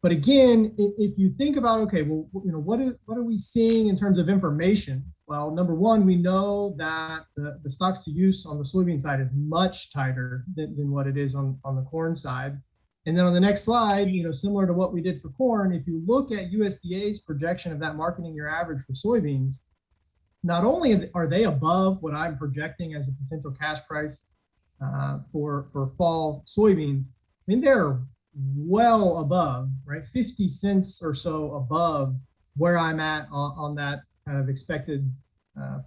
But again, if you think about, okay, well, what are we seeing in terms of information? Well, number one, we know that the stocks to use on the soybean side is much tighter than what it is on the corn side. And then on the next slide, similar to what we did for corn, if you look at USDA's projection of that marketing year average for soybeans, not only are they above what I'm projecting as a potential cash price for fall soybeans, I mean, they're well above, right? 50 cents or so above where I'm at on that kind of expected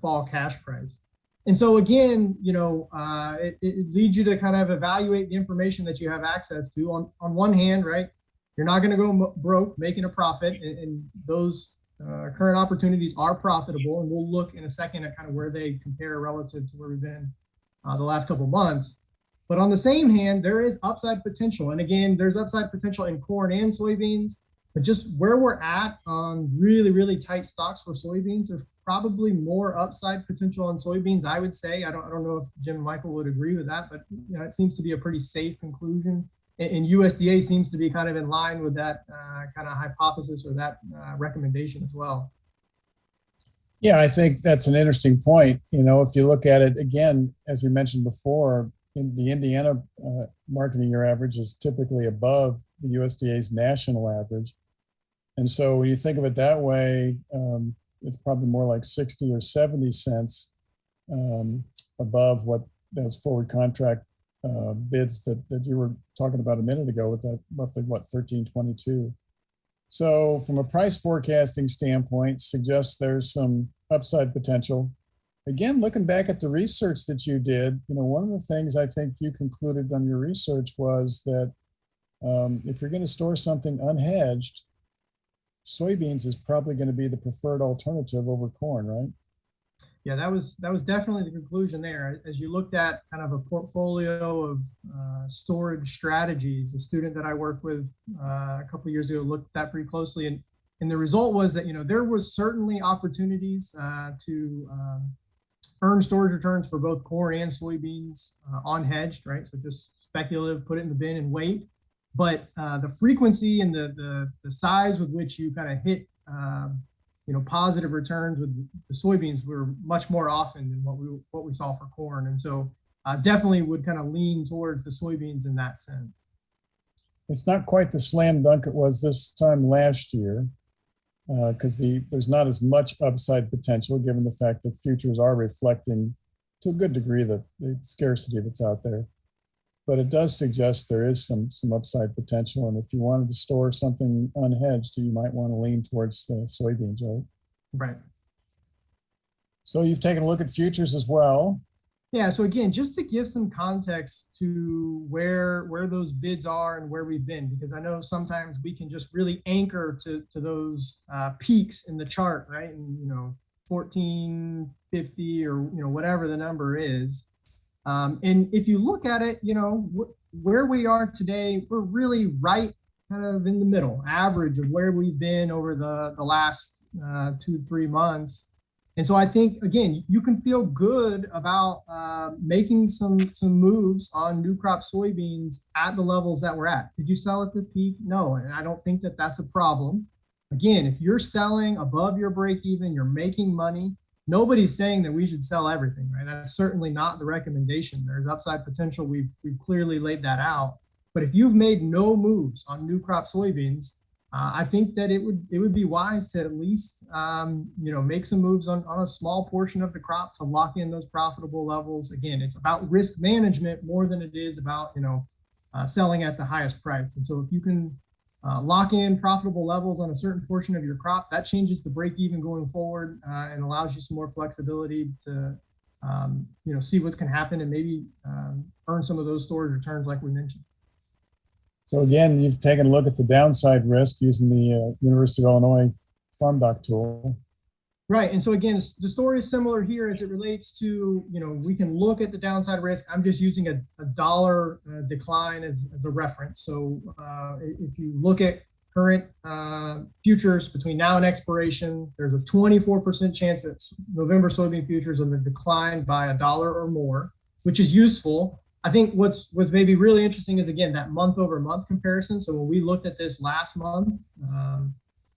fall cash price. And so again, it leads you to kind of evaluate the information that you have access to. On one hand, right, you're not going to go broke making a profit, and those current opportunities are profitable. And we'll look in a second at kind of where they compare relative to where we've been the last couple of months. But on the same hand, there is upside potential. And again, there's upside potential in corn and soybeans, but just where we're at on really, really tight stocks for soybeans, there's probably more upside potential on soybeans, I would say. I don't know if Jim and Michael would agree with that, but it seems to be a pretty safe conclusion. And USDA seems to be kind of in line with that kind of hypothesis or that recommendation as well. Yeah, I think that's an interesting point. If you look at it again, as we mentioned before, in the Indiana marketing year average is typically above the USDA's national average. And so when you think of it that way, it's probably more like 60 or 70 cents above what those forward contract bids that you were talking about a minute ago with that roughly, $13.22. So from a price forecasting standpoint, suggests there's some upside potential. Again, looking back at the research that you did, one of the things I think you concluded on your research was that if you're going to store something unhedged, soybeans is probably going to be the preferred alternative over corn, right? Yeah, that was definitely the conclusion there. As you looked at kind of a portfolio of storage strategies, a student that I worked with a couple of years ago looked at that pretty closely, and the result was that there was certainly opportunities to earn storage returns for both corn and soybeans unhedged, right? So just speculative, put it in the bin and wait. But the frequency and the size with which you kind of hit positive returns with the soybeans were much more often than what we saw for corn. And so definitely would kind of lean towards the soybeans in that sense. It's not quite the slam dunk it was this time last year, because there's not as much upside potential given the fact that futures are reflecting to a good degree the scarcity that's out there. But it does suggest there is some upside potential. And if you wanted to store something unhedged, you might want to lean towards soybeans, right? Right. So you've taken a look at futures as well. Yeah. So again, just to give some context to where those bids are and where we've been, because I know sometimes we can just really anchor to those peaks in the chart, right? And 1450 or whatever the number is. And if you look at it, where we are today, we're really right kind of in the middle, average of where we've been over the last 2-3 months. And so I think, again, you can feel good about making some moves on new crop soybeans at the levels that we're at. Did you sell at the peak? No, and I don't think that that's a problem. Again, if you're selling above your break even, you're making money. Nobody's saying that we should sell everything, right? That's certainly not the recommendation. There's upside potential. We've clearly laid that out. But if you've made no moves on new crop soybeans, I think that it would be wise to at least make some moves on a small portion of the crop to lock in those profitable levels. Again, it's about risk management more than it is about selling at the highest price. And so if you can lock in profitable levels on a certain portion of your crop, that changes the break even going forward and allows you some more flexibility to see what can happen and maybe earn some of those storage returns like we mentioned. So again, you've taken a look at the downside risk using the University of Illinois Farm Doc tool. Right. And so again, the story is similar here as it relates to, we can look at the downside risk. I'm just using a dollar decline as a reference. So if you look at current futures between now and expiration, there's a 24% chance that November soybean futures are going to decline by $1 or more, which is useful. I think what's maybe really interesting is, again, that month over month comparison. So when we looked at this last month,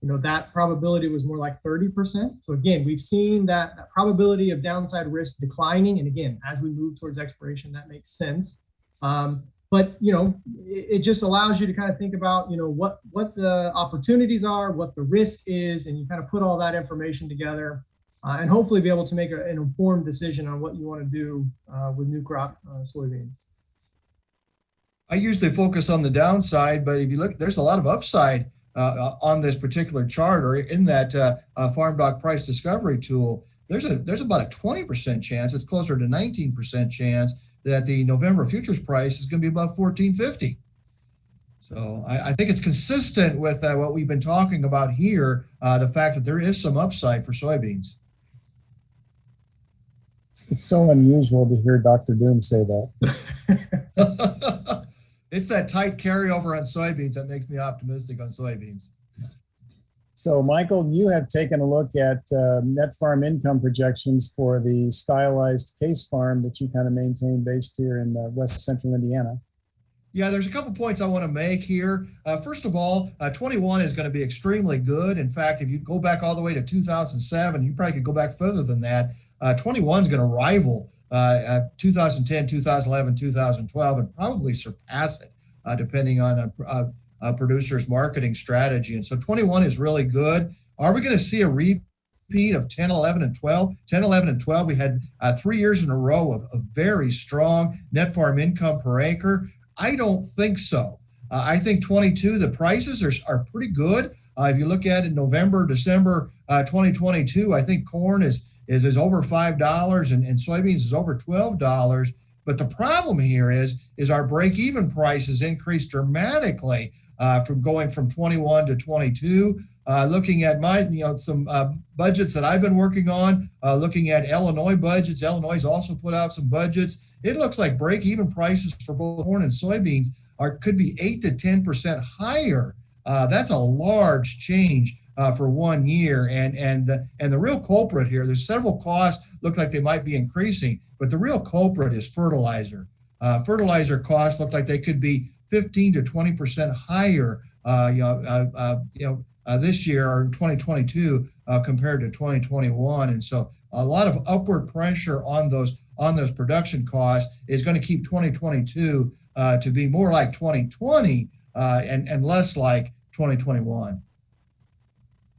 that probability was more like 30%. So again, we've seen that probability of downside risk declining. And again, as we move towards expiration, that makes sense. But it just allows you to kind of think about, what the opportunities are, what the risk is, and you kind of put all that information together and hopefully be able to make an informed decision on what you want to do with new crop soybeans. I usually focus on the downside, but if you look, there's a lot of upside on this particular chart or in that Farm Doc price discovery tool. There's about a 20% chance, it's closer to 19% chance that the November futures price is going to be above 1450. So I think it's consistent with what we've been talking about here, the fact that there is some upside for soybeans. It's so unusual to hear Dr. Doom say that. It's that tight carryover on soybeans that makes me optimistic on soybeans. So, Michael, you have taken a look at net farm income projections for the stylized case farm that you kind of maintain based here in West Central Indiana. Yeah, there's a couple points I want to make here. First of all, 21 is going to be extremely good. In fact, if you go back all the way to 2007, you probably could go back further than that. 21 is going to rival 2010, 2011, 2012, and probably surpass it, depending on a producer's marketing strategy. And so 21 is really good. Are we going to see a repeat of 10, 11, and 12? 10, 11, and 12, we had 3 years in a row of very strong net farm income per acre. I don't think so. I think 22, the prices are pretty good. If you look at it in November, December 2022, I think corn is over $5 and soybeans is over $12. But the problem here is our break-even prices increased dramatically from going from 21 to 22. looking at some budgets that I've been working on, looking at Illinois budgets. Illinois has also put out some budgets. It looks like break-even prices for both corn and soybeans could be 8 to 10% higher. That's a large change for 1 year. And the real culprit here, there's several costs look like they might be increasing, but the real culprit is fertilizer. Fertilizer costs look like they could be 15 to 20% higher this year or in 2022 compared to 2021. And so a lot of upward pressure on those production costs is going to keep 2022 to be more like 2020 and less like 2021.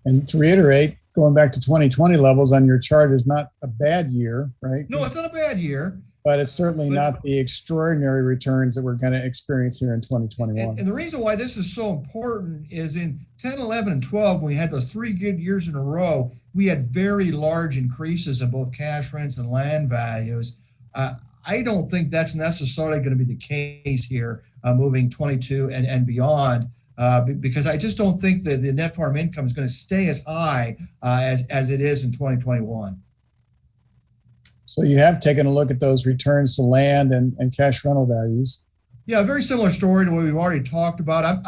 And to reiterate, going back to 2020 levels on your chart is not a bad year, right? No, it's not a bad year. But it's certainly not the extraordinary returns that we're going to experience here in 2021. And the reason why this is so important is in 10, 11, and 12, when we had those 3 good years in a row, we had very large increases in both cash rents and land values. I don't think that's necessarily going to be the case here moving 22 and beyond, because I just don't think that the net farm income is going to stay as high as it is in 2021. So you have taken a look at those returns to land and cash rental values. Yeah, a very similar story to what we've already talked about.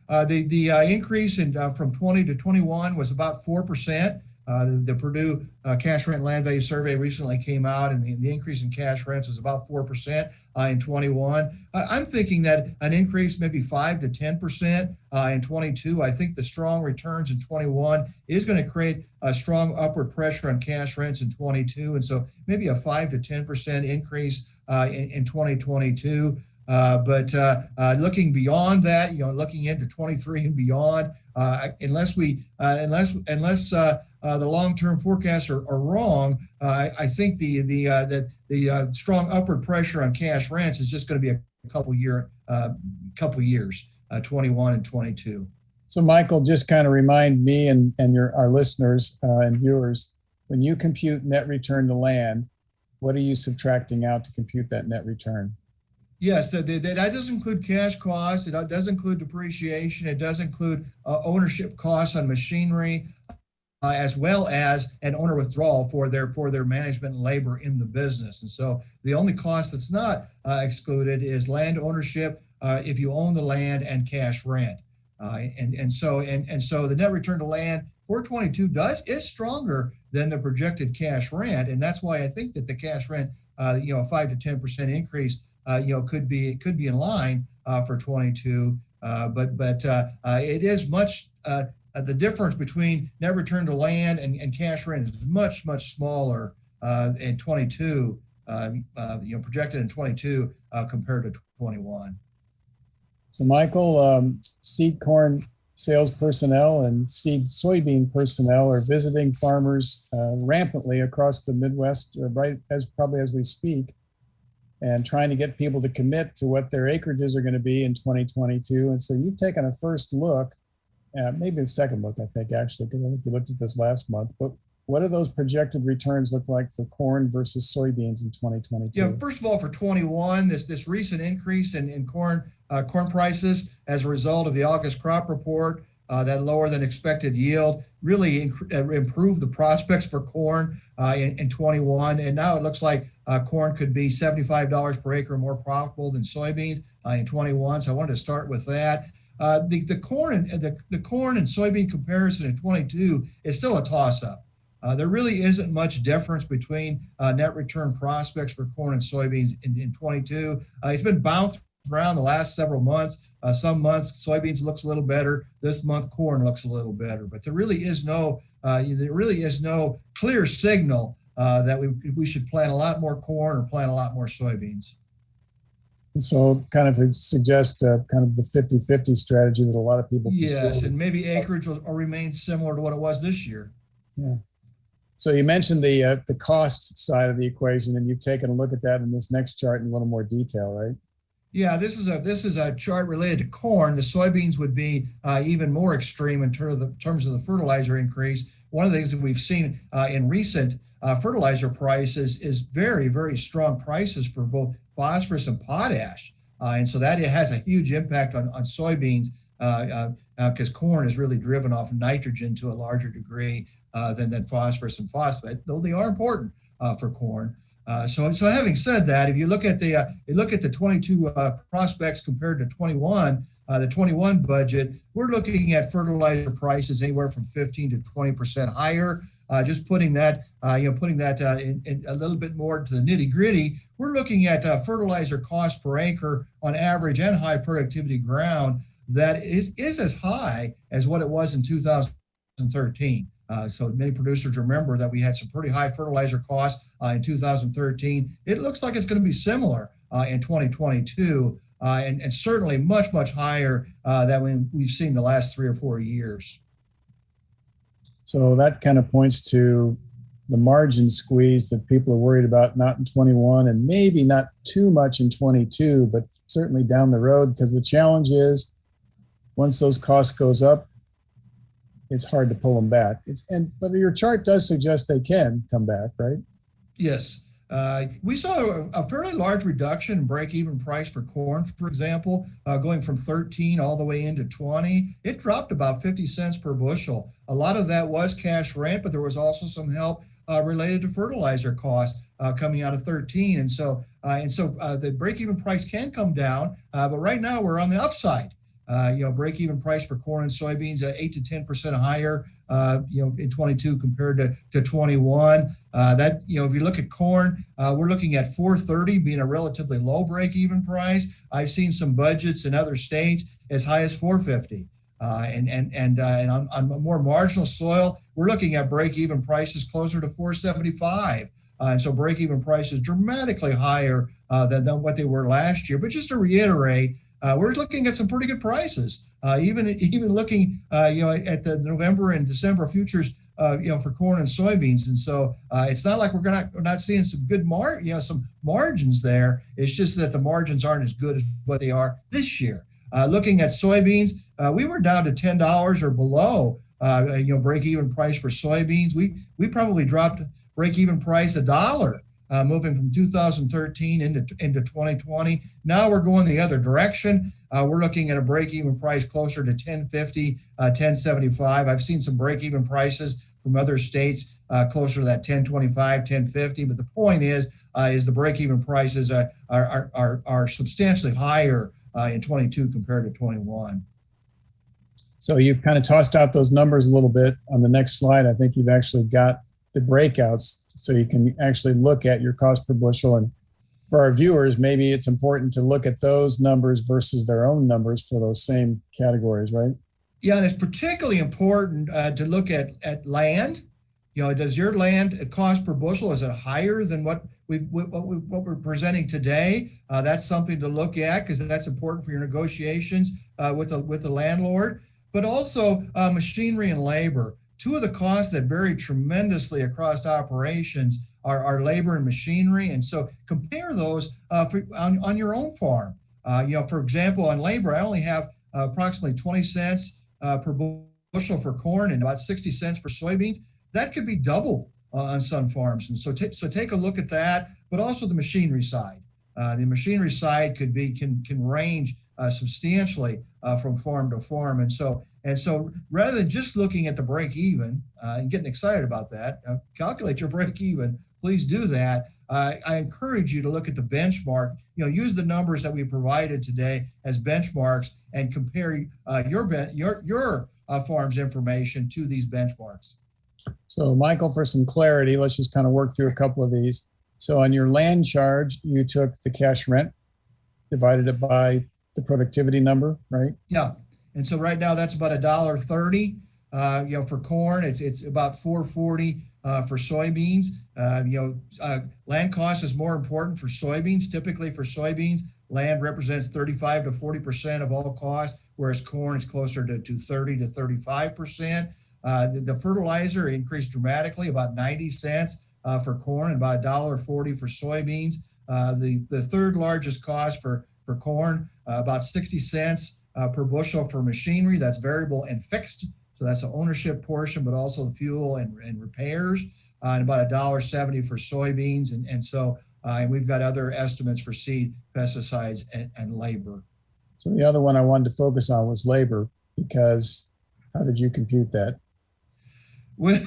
The increase in from 20 to 21 was about 4%. The Purdue Cash Rent Land Value Survey recently came out, and the increase in cash rents was about 4% in 21. I'm thinking that an increase maybe 5 to 10% in 22. I think the strong returns in 21 is going to create a strong upward pressure on cash rents in 22, and so maybe a 5 to 10% increase in 2022. But looking beyond that, looking into 23 and beyond, unless the long-term forecasts are wrong, I think the strong upward pressure on cash rents is just going to be a couple years, 21 and 22. So, Michael, just kind of remind me and our listeners and viewers, when you compute net return to land, what are you subtracting out to compute that net return? Yes, that does include cash costs. It does include depreciation. It does include ownership costs on machinery, as well as an owner withdrawal for their management and labor in the business. And so the only cost that's not excluded is land ownership if you own the land, and cash rent. And so the net return to land for 22 is stronger than the projected cash rent, and that's why I think that the cash rent, a 5 to 10% increase, could be in line for 22. But it is much. The difference between net return to land and cash rent is much smaller in 22. Projected in 22 compared to 21. So, Michael, seed corn sales personnel and seed soybean personnel are visiting farmers rampantly across the Midwest, probably as we speak, and trying to get people to commit to what their acreages are going to be in 2022. And so you've taken a first look, maybe a second look, I think, actually, because I think you looked at this last month. But what do those projected returns look like for corn versus soybeans in 2022? Yeah, first of all, for 21, this recent increase in corn prices as a result of the August crop report, that lower than expected yield really improved the prospects for corn in 21. And now it looks like corn could be $75 per acre more profitable than soybeans in 21. So I wanted to start with that. The corn and soybean comparison in 22 is still a toss-up. There really isn't much difference between net return prospects for corn and soybeans in 22. It's been bounced around the last several months. Some months soybeans looks a little better. This month corn looks a little better. But there really is no clear signal that we should plant a lot more corn or plant a lot more soybeans. So kind of suggest kind of the 50-50 strategy that a lot of people pursue. Yes, and maybe acreage will remain similar to what it was this year. Yeah. So you mentioned the cost side of the equation, and you've taken a look at that in this next chart in a little more detail, right? Yeah, this is a chart related to corn. The soybeans would be even more extreme in terms of the fertilizer increase. One of the things that we've seen in recent fertilizer prices is very, very strong prices for both phosphorus and potash. And so that it has a huge impact on soybeans because corn is really driven off nitrogen to a larger degree than phosphorus and phosphate, though they are important for corn. So having said that, if you look at the 22 prospects compared to 21, the 21 budget, we're looking at fertilizer prices anywhere from 15 to 20% higher. Just putting that in a little bit more to the nitty gritty, we're looking at fertilizer cost per acre on average and high productivity ground that is as high as what it was in 2013. So many producers remember that we had some pretty high fertilizer costs in 2013. It looks like it's going to be similar in 2022, and certainly much higher than we've seen the last 3 or 4 years. So that kind of points to the margin squeeze that people are worried about, not in 21 and maybe not too much in 22, but certainly down the road, because the challenge is once those costs goes up, it's hard to pull them back. But your chart does suggest they can come back, right? Yes. We saw a fairly large reduction in break-even price for corn, for example, going from 13 all the way into 20. It dropped about 50 cents per bushel. A lot of that was cash rent, but there was also some help related to fertilizer costs coming out of 13. And so the break-even price can come down, but right now we're on the upside. Break-even price for corn and soybeans at 8 to 10% higher, in 22 compared to 21. If you look at corn, we're looking at 430 being a relatively low break-even price. I've seen some budgets in other states as high as 450. And on more marginal soil, we're looking at break-even prices closer to 475. And so break-even prices dramatically higher than what they were last year. But just to reiterate, we're looking at some pretty good prices. Even looking, at the November and December futures, for corn and soybeans. And so it's not like we're not seeing some good some margins there. It's just that the margins aren't as good as what they are this year. Looking at soybeans, we were down to $10 or below, break-even price for soybeans. We probably dropped break-even price $1. Moving from 2013 into 2020. Now we're going the other direction. We're looking at a break-even price closer to 1050, 1075. I've seen some break-even prices from other states closer to that 1025, 1050. But the point is the break-even prices are substantially higher in 22 compared to 21. So you've kind of tossed out those numbers a little bit. On the next slide, I think you've actually got the breakouts so you can actually look at your cost per bushel. And for our viewers, maybe it's important to look at those numbers versus their own numbers for those same categories, right? Yeah, and it's particularly important to look at land. Does your land cost per bushel, is it higher than what we're presenting today? That's something to look at because that's important for your negotiations with the landlord. But also machinery and labor. Two of the costs that vary tremendously across operations are labor and machinery. And so compare those on your own farm. For example, on labor, I only have approximately 20 cents per bushel for corn and about 60 cents for soybeans. That could be double on some farms. And so take a look at that, but also the machinery side. The machinery side can range substantially from farm to farm. And so rather than just looking at the break even and getting excited about that, calculate your break even, please do that. I encourage you to look at the benchmark, use the numbers that we provided today as benchmarks and compare your farm's information to these benchmarks. So Michael, for some clarity, let's just kind of work through a couple of these. So on your land charge, you took the cash rent, divided it by the productivity number, right? Yeah. And so right now that's about $1.30. For corn, it's about $4.40 for soybeans. Land cost is more important for soybeans. Typically for soybeans, land represents 35 to 40% of all costs, whereas corn is closer to 30 to 35%. The fertilizer increased dramatically, about 90 cents for corn and about $1.40 for soybeans. The third largest cost for corn, about 60 cents per bushel for machinery. That's variable and fixed. So that's the ownership portion, but also the fuel and repairs, and about $1.70 for soybeans. And we've got other estimates for seed, pesticides, and labor. So the other one I wanted to focus on was labor. Because how did you compute that? Well,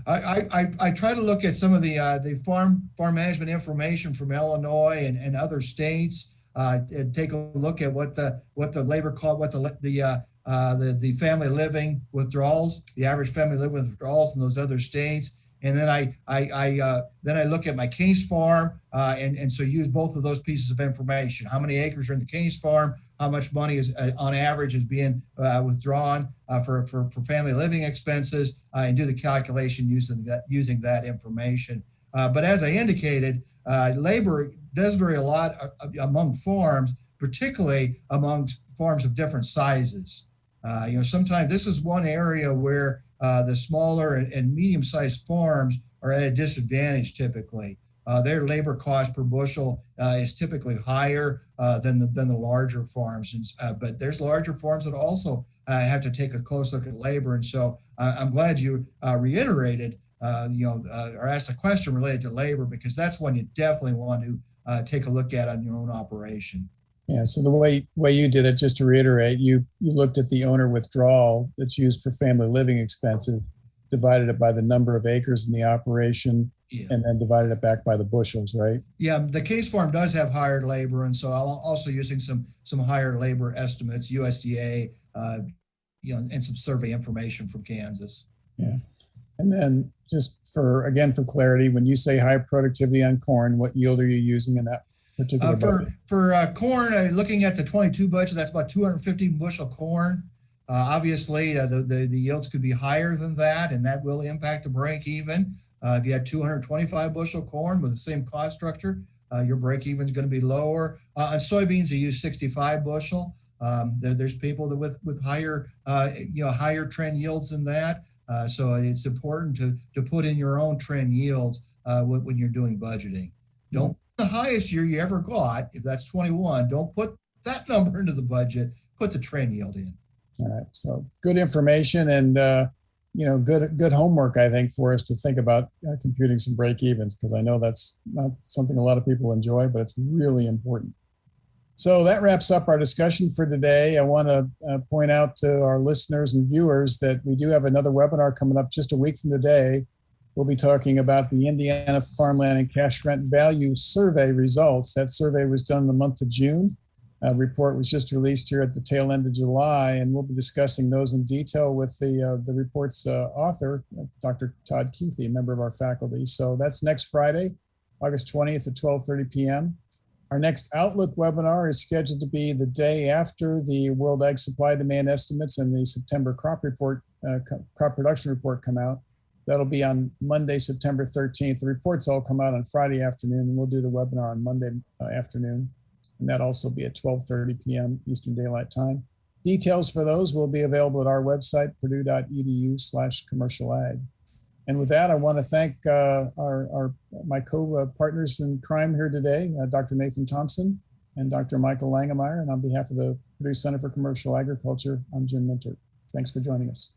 I try to look at some of the farm management information from Illinois and other states, and take a look at what the labor cost, what the family living withdrawals, the average family living withdrawals in those other states. And then I look at my case farm, and so use both of those pieces of information. How many acres are in the case farm? How much money is on average is being withdrawn for family living expenses, and do the calculation using that information. But as I indicated, labor does vary a lot among farms, particularly among farms of different sizes. Sometimes this is one area where the smaller and medium-sized farms are at a disadvantage typically. Their labor cost per bushel is typically higher than the larger farms. But there's larger farms that also have to take a close look at labor. And so I'm glad you reiterated, or asked a question related to labor, because that's one you definitely want to take a look at on your own operation. Yeah, so the way you did it, just to reiterate, you looked at the owner withdrawal that's used for family living expenses, divided it by the number of acres in the operation, and then divided it back by the bushels, right? Yeah, the case farm does have hired labor, and so I'm also using some higher labor estimates, USDA, and some survey information from Kansas. Yeah, and then just for clarity, when you say high productivity on corn, what yield are you using in that particular budget? For corn, looking at the 22 budget, that's about 250 bushel corn. Obviously, the yields could be higher than that, and that will impact the break even. If you had 225 bushel corn with the same cost structure, your break even is going to be lower. On soybeans, you use 65 bushel. There's people that with higher higher trend yields than that. So it's important to put in your own trend yields when you're doing budgeting. Don't the highest year you ever got, if that's 21, don't put that number into the budget. Put the trend yield in. All right. So good information and good homework, I think, for us to think about computing some break evens, because I know that's not something a lot of people enjoy, but it's really important. So that wraps up our discussion for today. I want to point out to our listeners and viewers that we do have another webinar coming up just a week from today. We'll be talking about the Indiana Farmland and Cash Rent Value Survey results. That survey was done in the month of June. A report was just released here at the tail end of July, and we'll be discussing those in detail with the report's author, Dr. Todd Keithy, a member of our faculty. So that's next Friday, August 20th at 12:30 p.m. Our next Outlook webinar is scheduled to be the day after the World Ag Supply Demand Estimates and the September crop production report come out. That'll be on Monday, September 13th. The reports all come out on Friday afternoon, and we'll do the webinar on Monday afternoon. And that'll also be at 12:30 p.m. Eastern Daylight Time. Details for those will be available at our website, purdue.edu/commercialag. And with that, I want to thank my co-partners in crime here today, Dr. Nathan Thompson and Dr. Michael Langemeyer. And on behalf of the Purdue Center for Commercial Agriculture, I'm Jim Minter. Thanks for joining us.